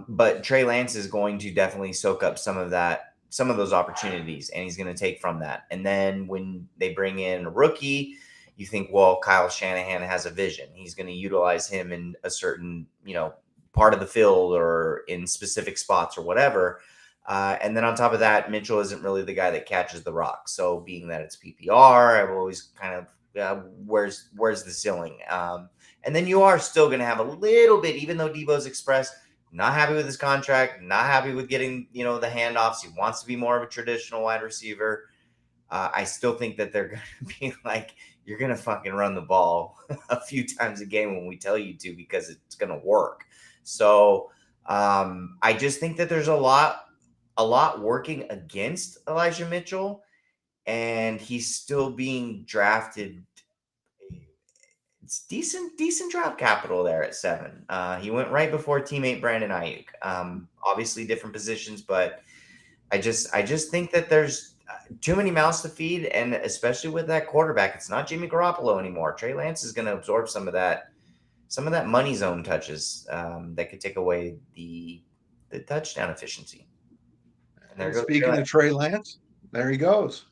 But Trey Lance is going to definitely soak up some of those opportunities, and he's going to take from that. And then when they bring in a rookie, you think, well, Kyle Shanahan has a vision. He's going to utilize him in a certain, part of the field or in specific spots or whatever. And then on top of that, Mitchell isn't really the guy that catches the rock. So being that it's PPR, I've always kind of, where's the ceiling? And then you are still going to have a little bit, even though Debo's expressed not happy with his contract, not happy with getting, the handoffs. He wants to be more of a traditional wide receiver. I still think that they're going to be like, you're going to fucking run the ball a few times a game when we tell you to, because it's going to work. So I just think that there's a lot working against Elijah Mitchell, and he's still being drafted. It's decent draft capital there at 7. He went right before teammate Brandon Ayuk. Obviously different positions, but I just think that there's too many mouths to feed, and especially with that quarterback, it's not Jimmy Garoppolo anymore. Trey Lance is going to absorb some of that money zone touches that could take away the touchdown efficiency. And speaking of Trey Lance, there he goes.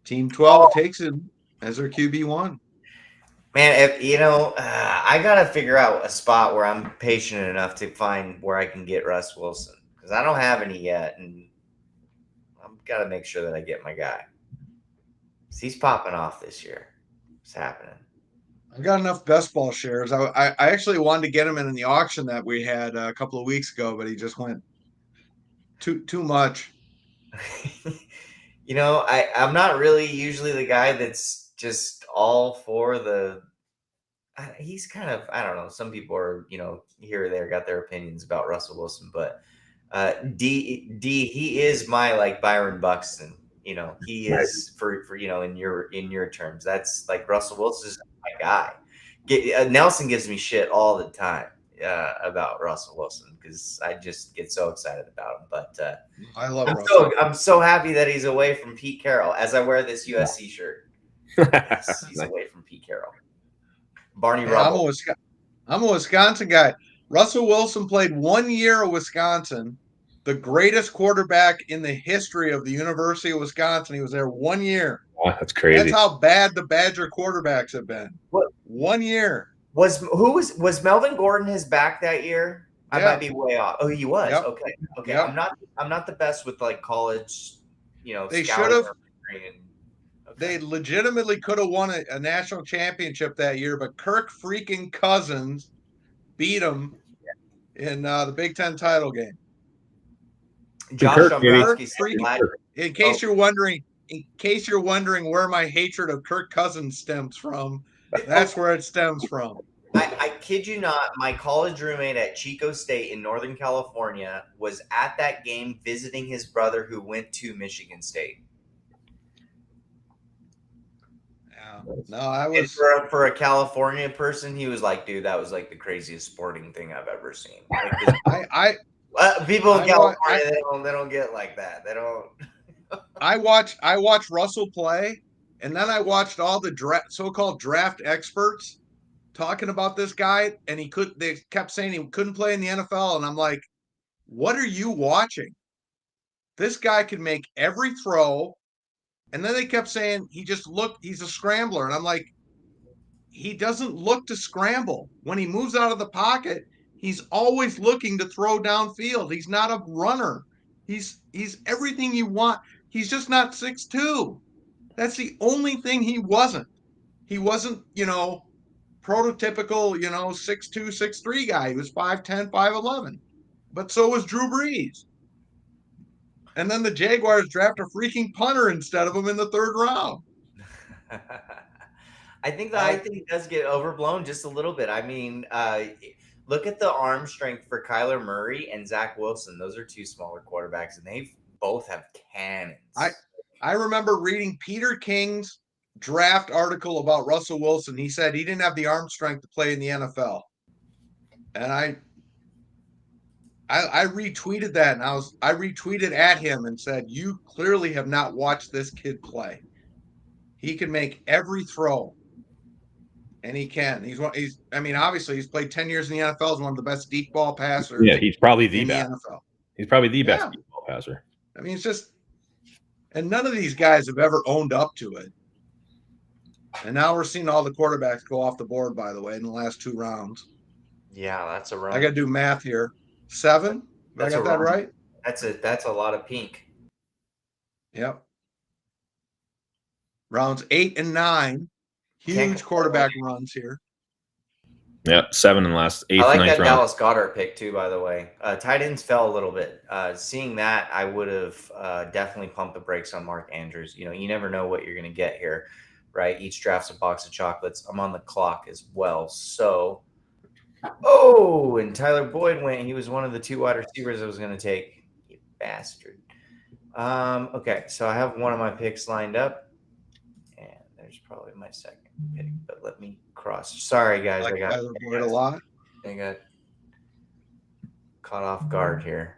Team 12 takes him as their QB1. Man, I got to figure out a spot where I'm patient enough to find where I can get Russ Wilson, because I don't have any yet, and I've got to make sure that I get my guy. He's popping off this year. It's happening. I've got enough best ball shares. I actually wanted to get him in the auction that we had a couple of weeks ago, but he just went too much. I'm not really usually the guy that's just all for the. He's kind of, I don't know. Some people are, here or there got their opinions about Russell Wilson, but he is my like Byron Buxton. He is for in your terms. That's like Russell Wilson is my guy. Nelson gives me shit all the time about Russell Wilson because I just get so excited about him. But I love Russell. I'm so happy that he's away from Pete Carroll as I wear this USC shirt. Yes, he's away from Pete Carroll. Barney Rubble. I'm a Wisconsin guy. Russell Wilson played 1 year at Wisconsin, the greatest quarterback in the history of the University of Wisconsin. He was there 1 year. Oh, that's crazy. That's how bad the Badger quarterbacks have been. What? 1 year. Was Melvin Gordon his back that year? I might be way off. Oh, he was. Yep. Okay. Yep. I'm not the best with like college. They should have. They legitimately could have won a national championship that year, but Kirk freaking Cousins beat them in the Big Ten title game. Josh in case you're wondering where my hatred of Kirk Cousins stems from, that's where it stems from. I kid you not, my college roommate at Chico State in Northern California was at that game visiting his brother who went to Michigan State. No, I was for a California person. He was like, "Dude, that was like the craziest sporting thing I've ever seen." Like, people in California, they don't get like that. They don't. I watched Russell play, and then I watched all the so-called draft experts talking about this guy, and they kept saying he couldn't play in the NFL, and I'm like, what are you watching? This guy could make every throw. And then they kept saying he's a scrambler. And I'm like, he doesn't look to scramble. When he moves out of the pocket, he's always looking to throw downfield. He's not a runner. He's everything you want. He's just not 6'2". That's the only thing he wasn't. He wasn't, prototypical, 6'2", 6'3" guy. He was 5'10", 5'11". But so was Drew Brees. And then the Jaguars draft a freaking punter instead of him in the 3rd round. I think the hype thing does get overblown just a little bit. I mean, look at the arm strength for Kyler Murray and Zach Wilson. Those are two smaller quarterbacks, and they both have cannons. I remember reading Peter King's draft article about Russell Wilson. He said he didn't have the arm strength to play in the NFL. And I retweeted that, and I retweeted at him and said, "You clearly have not watched this kid play. He can make every throw, and he can. Obviously he's played 10 years in the NFL. He's one of the best deep ball passers. Yeah, he's probably the in best. the NFL. He's probably the best deep ball passer. I mean, it's just, and none of these guys have ever owned up to it. And now we're seeing all the quarterbacks go off the board, by the way, in the last 2 rounds. Yeah, that's a run. I got to do math here. 7? I got that right? That's a lot of pink. Yep. Rounds 8 and 9. Huge quarterback runs here. Yeah, 7 in the last 8th, I like 9th that round. Dallas Goedert pick too, by the way. Tight ends fell a little bit. Seeing that, I would have definitely pumped the brakes on Mark Andrews. You never know what you're going to get here, right? Each draft's a box of chocolates. I'm on the clock as well. So, and Tyler Boyd went. He was one of the 2 wide receivers I was going to take. You bastard. Okay, so I have one of my picks lined up. And there's probably my second pick, but let me cross. Sorry, guys. I got Tyler Boyd a lot. I got caught off guard here.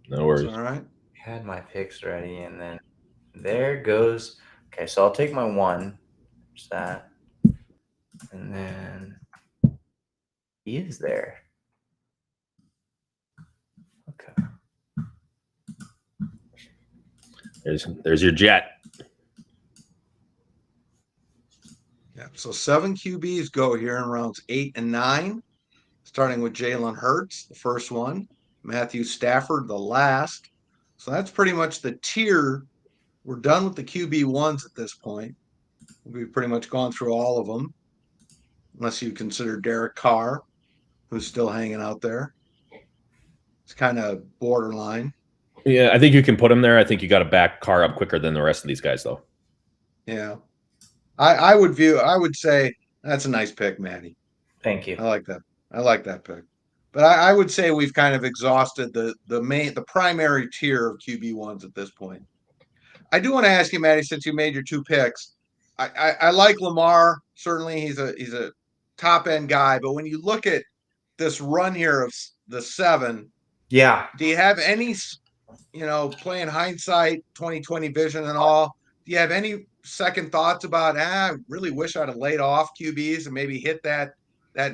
No worries. All right. Had my picks ready, and then there goes. Okay, so I'll take my 1. There's that. And then he is there. Okay. There's your jet. Yeah. So 7 QBs go here in rounds 8 and 9, starting with Jalen Hurts, the first one, Matthew Stafford, the last. So that's pretty much the tier. We're done with the QB1s at this point. We've pretty much gone through all of them, unless you consider Derek Carr, who's still hanging out there. It's kind of borderline. Yeah, I think you can put him there. I think you got to back Carr up quicker than the rest of these guys, though. Yeah. I would say that's a nice pick, Matty. Thank you. I like that pick. But I would say we've kind of exhausted the primary tier of QB1s at this point. I do want to ask you, Matty, since you made your 2 picks, I like Lamar. Certainly he's a top end guy, but when you look at this run here of the 7, Yeah. do you have any, playing hindsight, 2020 vision and all, do you have any second thoughts about, I really wish I'd have laid off QBs and maybe hit that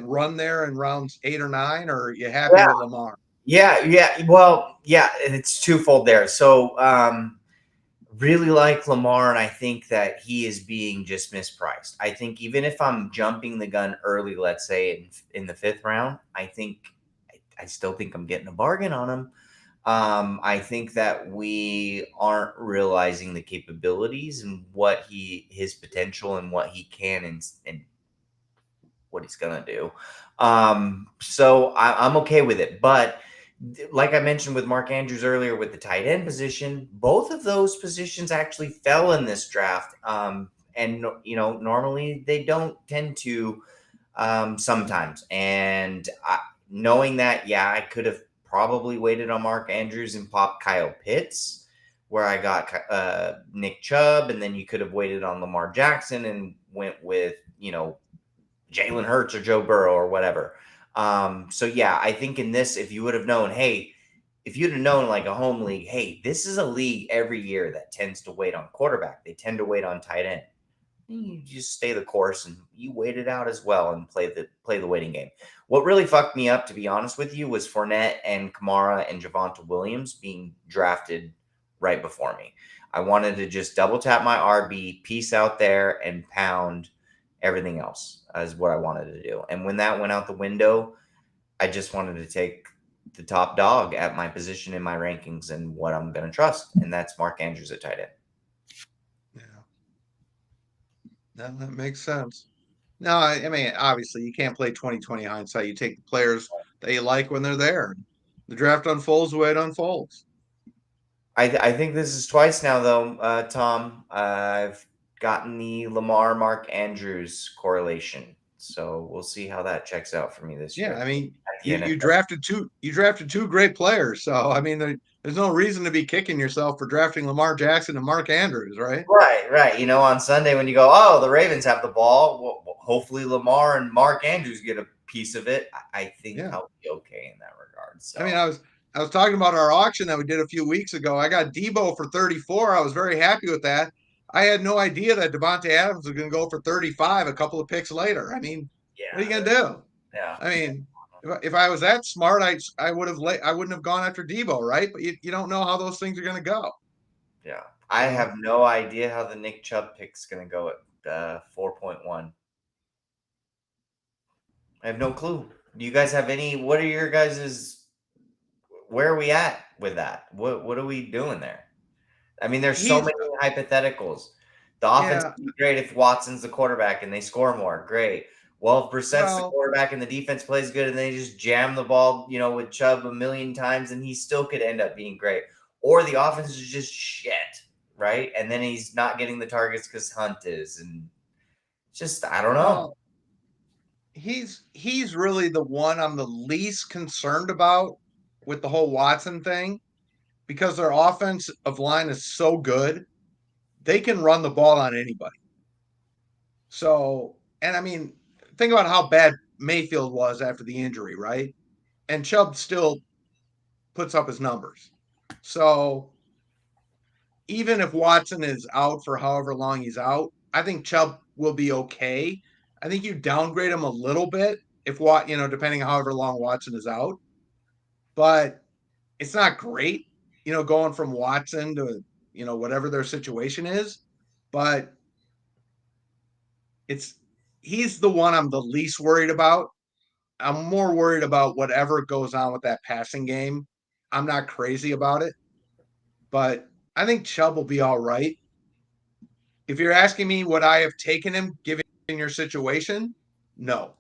run there in rounds 8 or 9, or are you happy with Lamar? Yeah. Well, yeah, it's twofold there. So, really like Lamar, and I think that he is being just mispriced. I think even if I'm jumping the gun early, let's say in the 5th round, I still think I'm getting a bargain on him. I think that we aren't realizing the capabilities and what his potential and what he can and what he's gonna do. So I'm okay with it, but like I mentioned with Mark Andrews earlier with the tight end position, both of those positions actually fell in this draft. And normally they don't tend to sometimes. And knowing that, I could have probably waited on Mark Andrews and popped Kyle Pitts, where I got Nick Chubb, and then you could have waited on Lamar Jackson and went with, Jalen Hurts or Joe Burrow or whatever. I think in this, if you would have known, if you'd have known like a home league, this is a league every year that tends to wait on quarterback. They tend to wait on tight end. You just stay the course and you wait it out as well and play the waiting game. What really fucked me up, to be honest with you, was Fournette and Kamara and Javonte Williams being drafted right before me. I wanted to just double tap my RB, piece out there, and pound everything else is what I wanted to do. And when that went out the window, I just wanted to take the top dog at my position in my rankings and what I'm going to trust. And that's Mark Andrews at tight end. Yeah. That makes sense. No, I mean, obviously you can't play 2020 hindsight. You take the players that you like when they're there. The draft unfolds the way it unfolds. I think this is twice now, though, Tom. I've gotten the Lamar Mark Andrews correlation, so we'll see how that checks out for me this year. Yeah, I mean, at the end. You drafted two great players. So I mean, there's no reason to be kicking yourself for drafting Lamar Jackson and Mark Andrews, right? Right. You know, on Sunday when you go, oh, the Ravens have the ball. Well, hopefully Lamar and Mark Andrews get a piece of it. I think I'll be okay in that regard. So I mean, I was talking about our auction that we did a few weeks ago. I got Debo for 34. I was very happy with that. I had no idea that Devontae Adams was going to go for 35 a couple of picks later. I mean, what are you going to do? Yeah. I mean, if I was that smart, I wouldn't have gone after Debo, right? But you don't know how those things are going to go. Yeah. I have no idea how the Nick Chubb pick's going to go at 4.1. I have no clue. Do you guys have any? What are your guys's? Where are we at with that? What are we doing there? I mean, there's so many hypotheticals. The offense would be great if Watson's the quarterback and they score more. Great. Well, if Brissett's the quarterback and the defense plays good and they just jam the ball, with Chubb a million times and he still could end up being great. Or the offense is just shit, right? And then he's not getting the targets because Hunt is. And just, I don't know. Well, he's really the one I'm the least concerned about with the whole Watson thing because their offensive line is so good. They can run the ball on anybody. So, and I mean, think about how bad Mayfield was after the injury, right? And Chubb still puts up his numbers. So, even if Watson is out for however long he's out, I think Chubb will be okay. I think you downgrade him a little bit if depending on however long Watson is out. But it's not great, going from Watson to, whatever their situation is. But he's the one I'm the least worried about. I'm more worried about whatever goes on with that passing game. I'm not crazy about it, but I think Chubb will be all right. If you're asking me would I have taken him given your situation, no.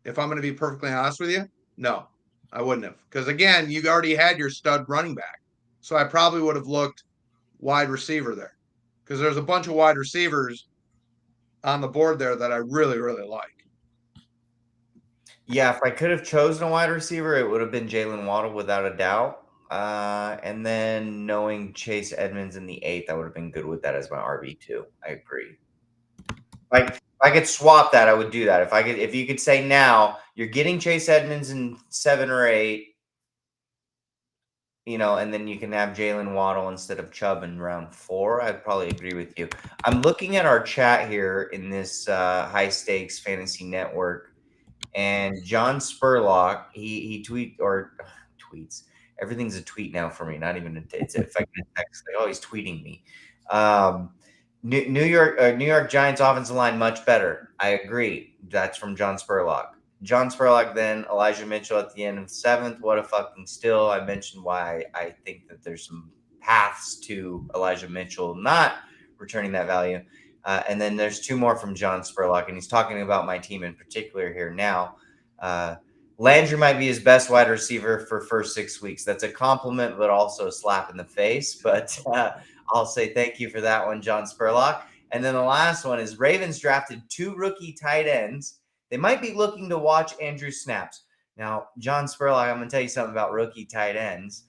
If I'm going to be perfectly honest with you, no, I wouldn't have. Because again, you already had your stud running back. So I probably would have looked wide receiver there. Because there's a bunch of wide receivers on the board there that I really, really like. Yeah, if I could have chosen a wide receiver, it would have been Jalen Waddle without a doubt. And then knowing Chase Edmonds in the 8th, I would have been good with that as my RB2. I agree. If I could swap that, I would do that. If you could say now you're getting Chase Edmonds in 7 or 8, and then you can have Jalen Waddle instead of Chubb in round 4, I'd probably agree with you. I'm looking at our chat here in this high stakes fantasy network, and John Spurlock, he tweets. Everything's a tweet now for me. Not even it's if I get a text, like, oh, he's tweeting me. New York Giants offensive line much better. I agree. That's from John Spurlock. John Spurlock, then Elijah Mitchell at the end of the 7th. What a fucking steal. I mentioned why I think that there's some paths to Elijah Mitchell not returning that value. And then there's 2 more from John Spurlock, and he's talking about my team in particular here now. Landry might be his best wide receiver for first 6 weeks. That's a compliment, but also a slap in the face. But I'll say thank you for that one, John Spurlock. And then the last one is Ravens drafted 2 rookie tight ends. They might be looking to watch Andrew snaps. Now, John Spurlock, I'm going to tell you something about rookie tight ends.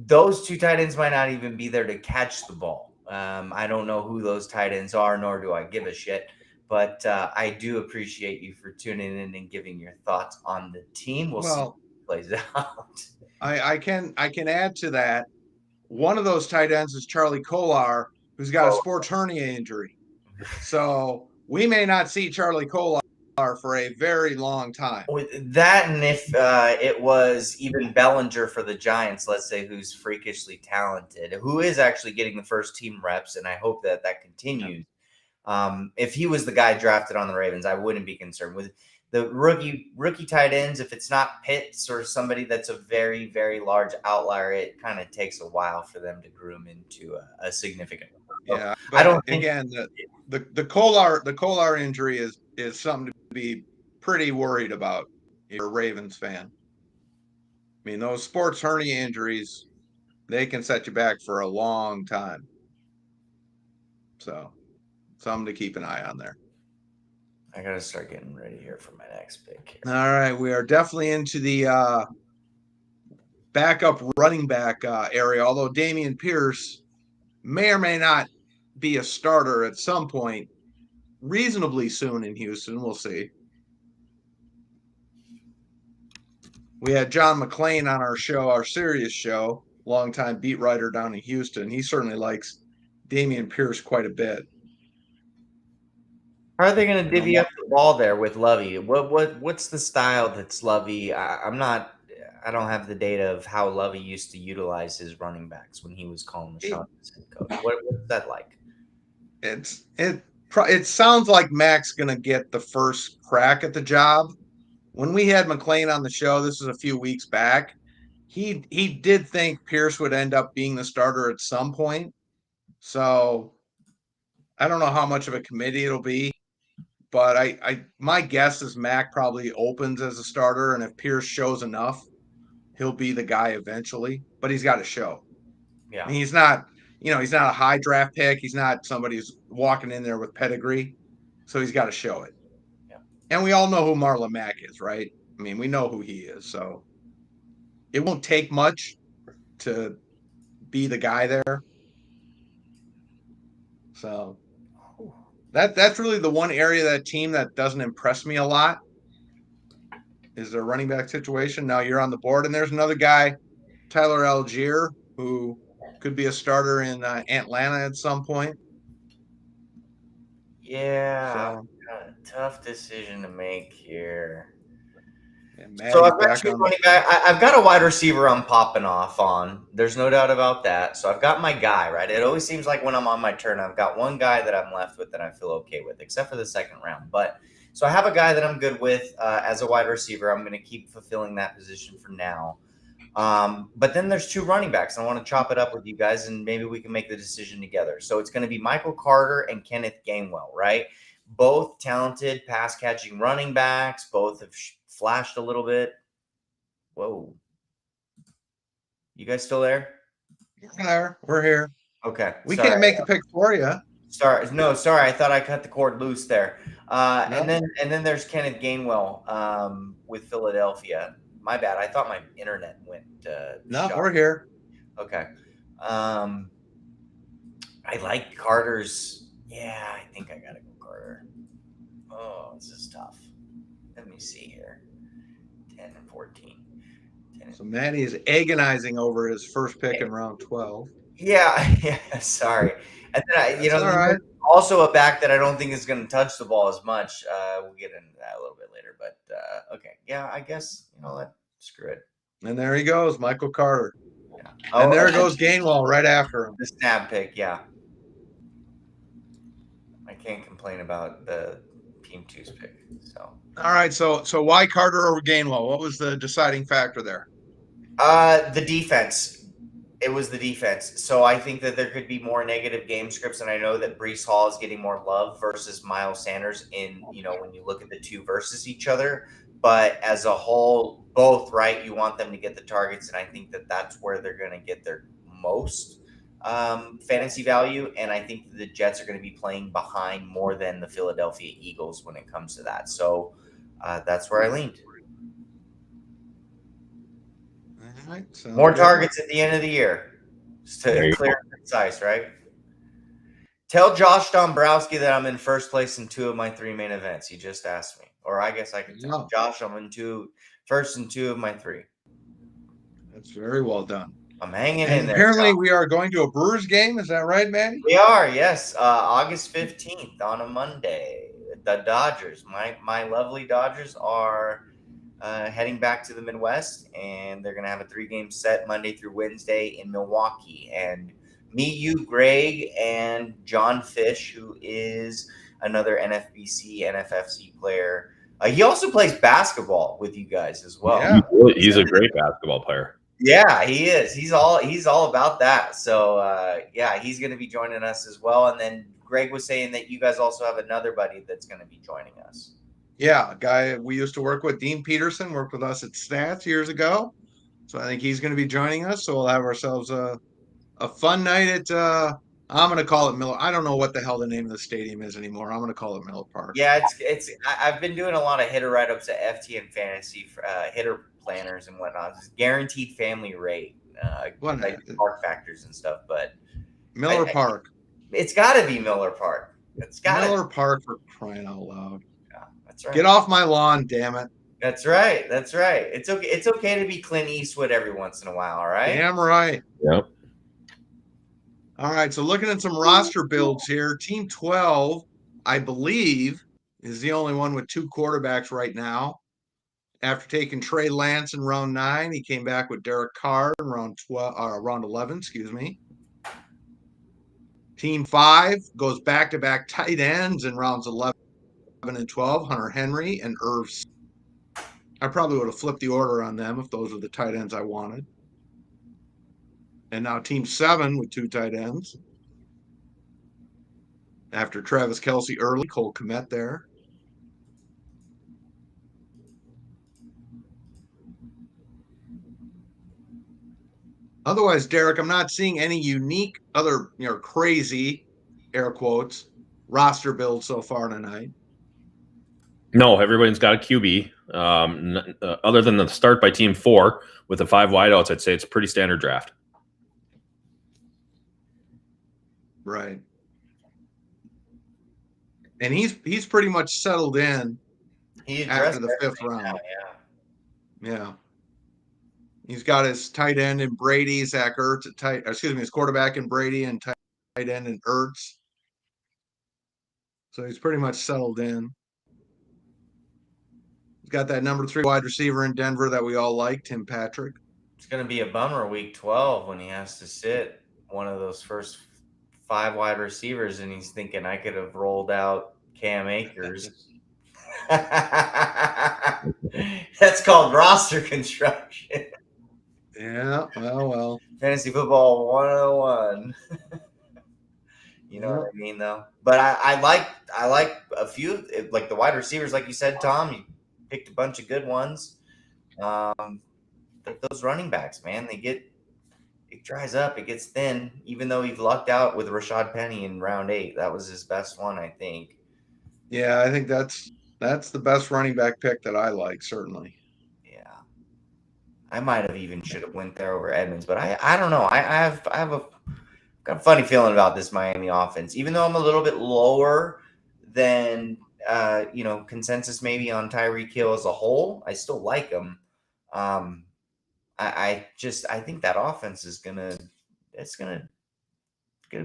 Those 2 tight ends might not even be there to catch the ball. I don't know who those tight ends are, nor do I give a shit. But I do appreciate you for tuning in and giving your thoughts on the team. We'll see how it plays out. I can add to that. One of those tight ends is Charlie Kolar, who's got a sports hernia injury. So we may not see Charlie Kolar for a very long time. With that, and if it was even Bellinger for the Giants, let's say, who's freakishly talented, who is actually getting the first team reps, and I hope that continues. If he was the guy drafted on the Ravens, I wouldn't be concerned with the rookie tight ends. If it's not Pitts or somebody that's a very, very large outlier, it kind of takes a while for them to groom into a significant. Yeah, but I don't think, again, the Kolar injury is something to be pretty worried about if you're a Ravens fan. I mean, those sports hernia injuries, they can set you back for a long time. So something to keep an eye on there. I got to start getting ready here for my next pick here. All right, we are definitely into the backup running back area, although Damian Pierce may or may not be a starter at some point reasonably soon in Houston. We'll see. We had John McClain on our show, our Sirius show, longtime beat writer down in Houston. He certainly likes Damian Pierce quite a bit. How are they going to divvy up the ball there with Lovey? What's the style that's Lovey? I don't have the data of how Lovey used to utilize his running backs when he was calling the shots as head coach. What's that like? It sounds like Mac's going to get the first crack at the job. When we had McClain on the show, this was a few weeks back, he did think Pierce would end up being the starter at some point. So I don't know how much of a committee it'll be, but my guess is Mac probably opens as a starter, and if Pierce shows enough, he'll be the guy eventually. But he's got to show. Yeah, I mean, he's not a high draft pick. He's not somebody who's walking in there with pedigree, so he's got to show it. Yeah. And we all know who Marlon Mack is, right? I mean, we know who he is, so it won't take much to be the guy there. So that's really the one area of that team that doesn't impress me a lot is their running back situation. Now you're on the board, and there's another guy, Tyler Algier, who could be a starter in Atlanta at some point. Yeah, so, tough decision to make here. So I've got a wide receiver I'm popping off on. There's no doubt about that. So I've got my guy, right? It always seems like when I'm on my turn, I've got one guy that I'm left with that I feel okay with, except for the second round. But so I have a guy that I'm good with as a wide receiver. I'm going to keep fulfilling that position for now. But then there's two running backs. I want to chop it up with you guys, and maybe we can make the decision together. So it's going to be Michael Carter and Kenneth Gainwell, right? Both talented pass-catching running backs. Both have flashed a little bit. Whoa. You guys still there? We're here. Okay. We can't make the pick for you. Sorry. I thought I cut the cord loose there. And then there's Kenneth Gainwell with Philadelphia. My bad. I thought my internet went. No, we're here. Okay. I like Carter's. Yeah, I think I gotta go Carter. Oh, this is tough. Let me see here. 10 and 14. So Matty is agonizing over his first pick in round 12. Yeah. Sorry. And then also a back that I don't think is going to touch the ball as much. We'll get into that a little bit later. But okay, yeah, I guess screw it. And there he goes, Michael Carter. Yeah. And there goes Gainwell right after him. The snap pick, yeah. I can't complain about the Team 2's pick. So. All right, so why Carter over Gainwell? What was the deciding factor there? The defense. It was the defense. So I think that there could be more negative game scripts, and I know that Breece Hall is getting more love versus Miles Sanders in, when you look at the two versus each other. But as a whole, both, right, you want them to get the targets, and I think that that's where they're going to get their most fantasy value, and I think the Jets are going to be playing behind more than the Philadelphia Eagles when it comes to that. So that's where I leaned. All right, so more targets at the end of the year. Just to clear and concise, right? Tell Josh Dombrowski that I'm in first place in 2 of my 3 main events. He just asked me. Or I guess I could tell Josh I'm in first in 2 of my 3. That's very well done. I'm hanging in there. Apparently, we are going to a Brewers game. Is that right, Matty? We are, yes. August 15th on a Monday. The Dodgers, my lovely Dodgers, are heading back to the Midwest, and they're going to have a 3-game set Monday through Wednesday in Milwaukee. And me, you, Greg, and John Fish, who is another NFFC player. He also plays basketball with you guys as well. Yeah, he's a great basketball player. Yeah, he is. He's all about that. So, he's going to be joining us as well. And then Greg was saying that you guys also have another buddy that's going to be joining us. Yeah, a guy we used to work with, Dean Peterson, worked with us at Stats years ago. So I think he's going to be joining us. So we'll have ourselves a fun night at I'm going to call it Miller. I don't know what the hell the name of the stadium is anymore. I'm going to call it Miller Park. Yeah, I've been doing a lot of hitter write-ups at FTN Fantasy for hitter planners and whatnot. It's guaranteed family rate, like park factors and stuff. But Miller Park. It's got to be Miller Park. It's got Miller Park, for crying out loud. Yeah, that's right. Get off my lawn, damn it. That's right. That's right. It's okay. It's okay to be Clint Eastwood every once in a while. All right. Damn right. Yep. All right. So looking at some roster builds here, Team 12, I believe, is the only one with 2 quarterbacks right now. After taking Trey Lance in round 9, he came back with Darik Carr in round 11. Excuse me. Team 5 goes back-to-back tight ends in rounds 11 and 12, Hunter Henry and Irv. I probably would have flipped the order on them if those were the tight ends I wanted. And now Team 7 with 2 tight ends. After Travis Kelce early, Cole Kmet there. Otherwise, Darik, I'm not seeing any unique other, crazy, air quotes, roster build so far tonight. No, everybody's got a QB. Other than the start by Team 4 with the 5 wideouts, I'd say it's a pretty standard draft. Right. And he's pretty much settled in after the 5th round. Now, yeah. He's got his tight end in Brady, Zach Ertz his quarterback in Brady and tight end in Ertz. So he's pretty much settled in. He's got that number 3 wide receiver in Denver that we all like, Tim Patrick. It's going to be a bummer week 12 when he has to sit one of those first 5 wide receivers, and he's thinking I could have rolled out Cam Akers. That's called roster construction. Yeah, well. Fantasy football 101. You know what I mean, though? But I like a few, like the wide receivers, like you said, Tom. You picked a bunch of good ones. Those running backs, man, it dries up, it gets thin. Even though he's lucked out with Rashad Penny in round 8, that was his best one, I think. Yeah, I think that's the best running back pick that I like, certainly. I might have even should have went there over Edmonds, but I don't know. I've got a funny feeling about this Miami offense. Even though I'm a little bit lower than consensus maybe on Tyreek Hill as a whole, I still like him. I think that offense is gonna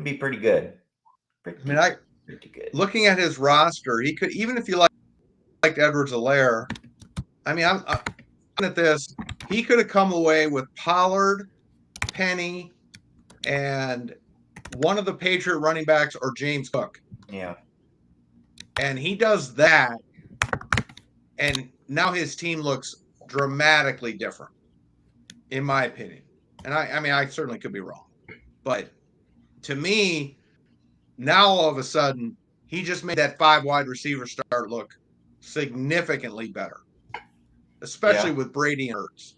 be pretty good. Pretty good. Looking at his roster, he could, even if you liked Edwards-Helaire, I mean, I'm looking at this. He could have come away with Pollard, Penny, and one of the Patriot running backs or James Cook. Yeah. And he does that, and now his team looks dramatically different, in my opinion. And I certainly could be wrong. But to me, now all of a sudden, he just made that 5 wide receiver start look significantly better, especially with Brady and Ertz.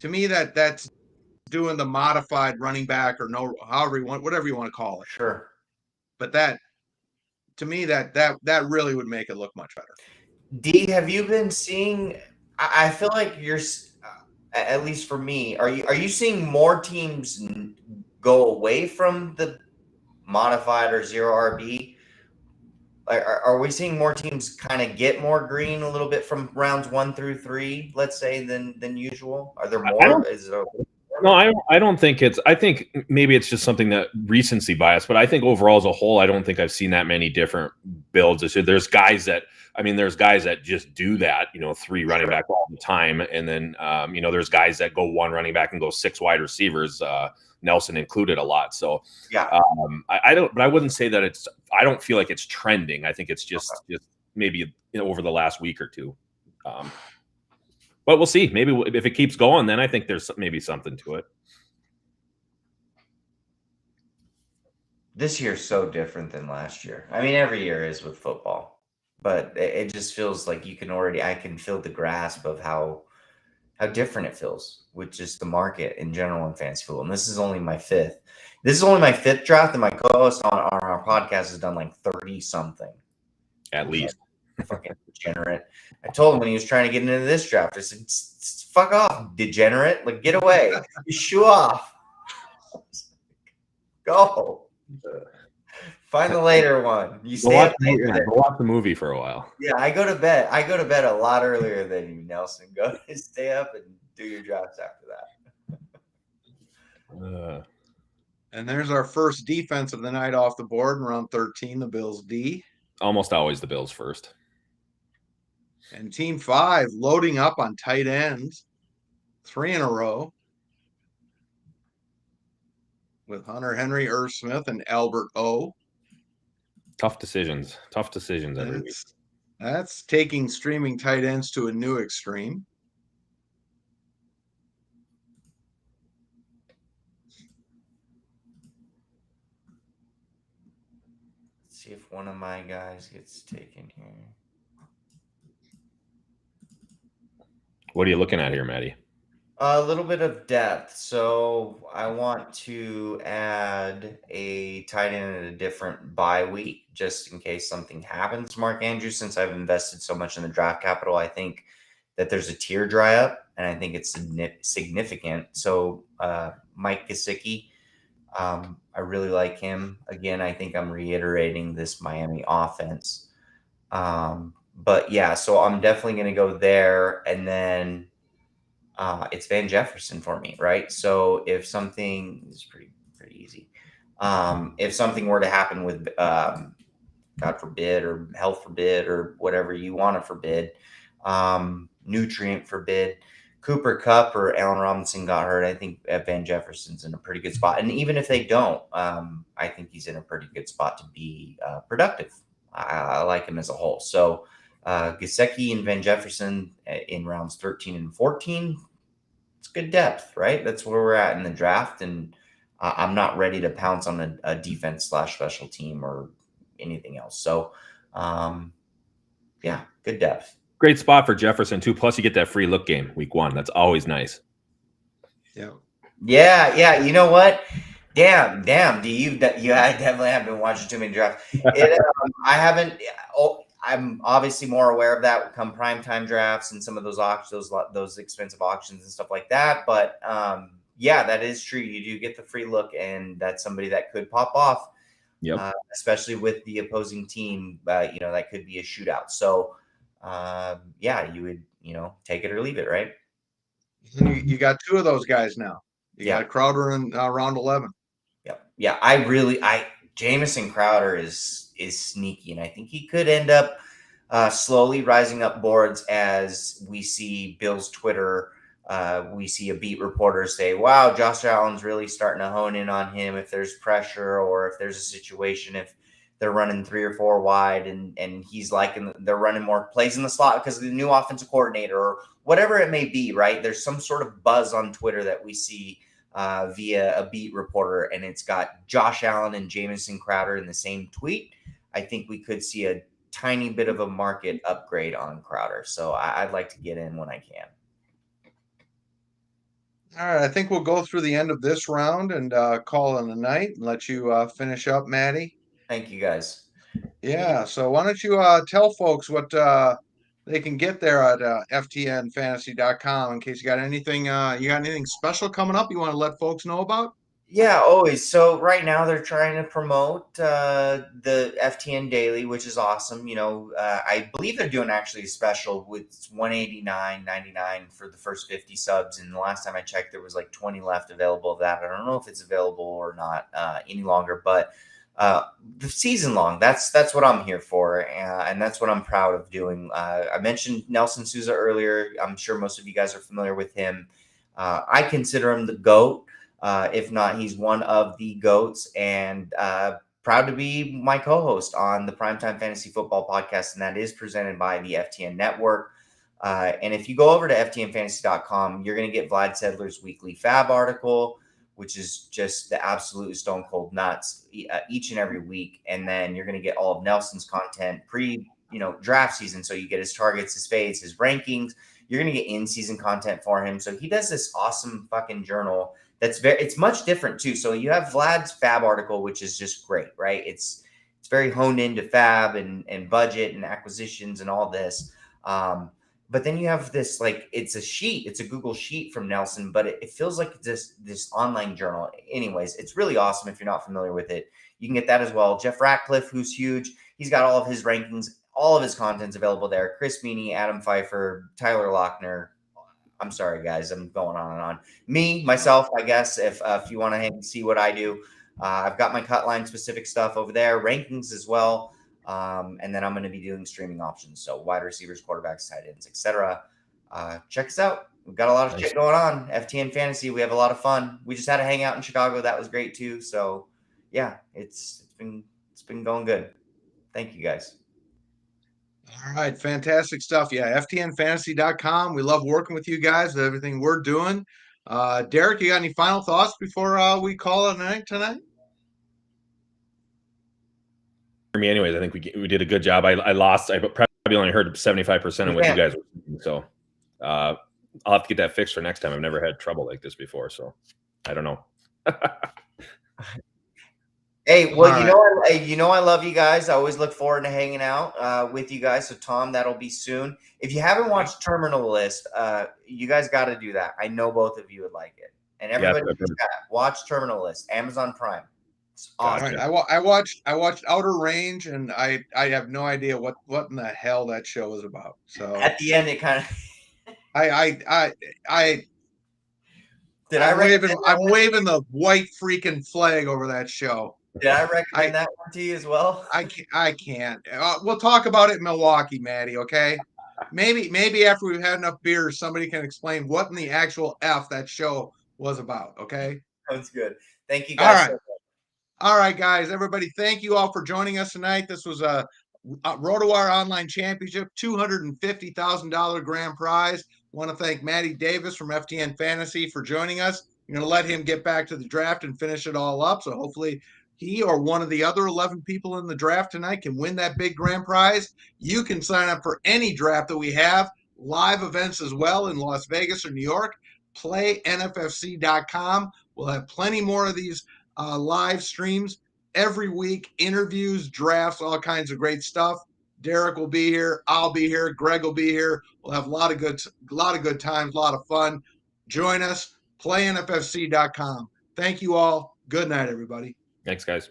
To me, that's doing the modified running back or whatever you want to call it. Sure. But that, to me, that really would make it look much better. D, have you been seeing? I feel like you're, at least for me, are you seeing more teams go away from the modified or 0 RB? Are we seeing more teams kind of get more green a little bit from rounds 1 through 3, let's say, than usual? Are there more? No, I don't think it's. I think maybe it's just something that recency bias. But I think overall as a whole, I don't think I've seen that many different builds. There's guys that just do that. 3 running back all the time, and then there's guys that go 1 running back and go 6 wide receivers. Nelson included a lot. So yeah, I don't. But I wouldn't say that it's. I don't feel like it's trending. I think it's just maybe over the last week or 2. But we'll see. Maybe if it keeps going, then I think there's maybe something to it. This year's so different than last year. I mean, every year is with football, but it just feels like I can feel the grasp of how how different it feels with just the market in general in fantasy football. And this is only my fifth. This is only my fifth draft, and my co-host on our podcast has done like 30 something. At least. Fucking degenerate. I told him when he was trying to get into this draft, I said, fuck off, degenerate. Like, get away. You shoo off. Go. Find the later one. You stay up late. Go watch the movie for a while. Yeah, I go to bed. I go to bed a lot earlier than you, Nelson. Go stay up and do your drafts after that. And there's our first defense of the night off the board in round 13, the Bills D. Almost always the Bills first. And Team 5 loading up on tight ends, 3 in a row, with Hunter Henry, Irv Smith, and Albert O. Tough decisions every week. That's taking streaming tight ends to a new extreme. Let's see if one of my guys gets taken here. What are you looking at here, Matty? A little bit of depth. So I want to add a tight end at a different bye week, just in case something happens. Mark Andrews, since I've invested so much in the draft capital, I think that there's a tier dry up, and I think it's significant. So Mike Gesicki, I really like him. Again, I think I'm reiterating this Miami offense. But yeah, so I'm definitely going to go there, and then it's Van Jefferson for me, right? So if something is pretty easy, if something were to happen with God forbid, or health forbid, or whatever you want to forbid, nutrient forbid, Cooper Kupp or Allen Robinson got hurt, I think Van Jefferson's in a pretty good spot. And even if they don't, I think he's in a pretty good spot to be productive. I like him as a whole. So Gesicki and Van Jefferson in rounds 13 and 14, it's good depth, right? That's where we're at in the draft. And I'm not ready to pounce on a defense/special team or anything else. So, yeah, good depth. Great spot for Jefferson, too. Plus, you get that free look game week 1. That's always nice. Yeah. You know what? Damn. I definitely haven't been watching too many drafts. I haven't. I'm obviously more aware of that come primetime drafts and some of those auctions, those expensive auctions and stuff like that. But yeah, that is true. You do get the free look, and that's somebody that could pop off. Yep. Especially with the opposing team, that could be a shootout. So, yeah, you would, take it or leave it, right? You got 2 of those guys now. You got Crowder in round 11. Yeah. Jamison Crowder is sneaky, and I think he could end up slowly rising up boards as we see Bill's Twitter. We see a beat reporter say, wow, Josh Allen's really starting to hone in on him if there's pressure, or if there's a situation, if they're running 3 or 4 wide and he's they're running more plays in the slot because of the new offensive coordinator, or whatever it may be, right? There's some sort of buzz on Twitter that we see via a beat reporter, and it's got Josh Allen and Jamison Crowder in the same tweet. I think we could see a tiny bit of a market upgrade on Crowder. So I'd like to get in when I can. All right, I think we'll go through the end of this round and call it a night and let you finish up, Matty. Thank you, guys. Yeah, so why don't you tell folks what they can get there at ftnfantasy.com in case you got anything special coming up you want to let folks know about? Yeah, always. So right now they're trying to promote the FTN Daily, which is awesome. I believe they're doing actually a special with $189.99 for the first 50 subs. And the last time I checked, there was like 20 left available of that. I don't know if it's available or not any longer, but the season long, that's what I'm here for. And that's what I'm proud of doing. I mentioned Nelson Sousa earlier. I'm sure most of you guys are familiar with him. I consider him the GOAT. If not, he's one of the GOATs, and proud to be my co-host on the Primetime Fantasy Football Podcast, and that is presented by the FTN Network. And if you go over to ftnfantasy.com, you're going to get Vlad Sedler's weekly Fab article, which is just the absolute stone cold nuts each and every week. And then you're going to get all of Nelson's content draft season. So you get his targets, his fades, his rankings. You're going to get in-season content for him. So he does this awesome fucking journal it's much different too. So you have Vlad's Fab article, which is just great, right? It's very honed into Fab and budget and acquisitions and all this. But then you have this, like, it's a Google sheet from Nelson, but it feels like this online journal. Anyways, it's really awesome if you're not familiar with it. You can get that as well. Jeff Ratcliffe, who's huge, he's got all of his rankings, all of his content's available there. Chris Meany, Adam Pfeiffer, Tyler Lochner. I'm sorry, guys, I'm going on and on. Myself, I guess, if you want to see what I do, I've got my cut line specific stuff over there, rankings as well. And then I'm going to be doing streaming options. So wide receivers, quarterbacks, tight ends, etc. Check us out. We've got a lot of shit going on. FTN Fantasy. We have a lot of fun. We just had a hangout in Chicago. That was great too. So yeah, it's been going good. Thank you, guys. All right. Fantastic stuff. Yeah. FTNfantasy.com. We love working with you guys with everything we're doing. Darik, you got any final thoughts before we call it a night tonight? For me, anyways, I think we did a good job. I lost. I probably only heard 75% of what you guys were saying. So I'll have to get that fixed for next time. I've never had trouble like this before. So I don't know. Hey, well, I love you guys. I always look forward to hanging out with you guys. So, Tom, that'll be soon. If you haven't watched Terminal List, you guys got to do that. I know both of you would like it. And everybody, watch Terminal List, Amazon Prime. It's awesome. Right. I watched Outer Range, and I have no idea what in the hell that show is about. So at the end, it kind of. I'm waving the white freaking flag over that show. Did I recommend that one to you as well? I can't. We'll talk about it in Milwaukee, Maddie. Okay. Maybe after we've had enough beers, somebody can explain what in the actual F that show was about. Okay. Sounds good. Thank you guys. All right, guys. Everybody, thank you all for joining us tonight. This was a RotoWire Online Championship, $250,000 grand prize. Want to thank Matty Davis from FTN Fantasy for joining us. I'm going to let him get back to the draft and finish it all up. So hopefully he or one of the other 11 people in the draft tonight can win that big grand prize. You can sign up for any draft that we have, live events as well in Las Vegas or New York. Play NFFC.com. We'll have plenty more of these live streams every week, interviews, drafts, all kinds of great stuff. Darik will be here. I'll be here. Greg will be here. We'll have a lot of good times, a lot of fun. Join us. Play NFFC.com. Thank you all. Good night, everybody. Thanks, guys.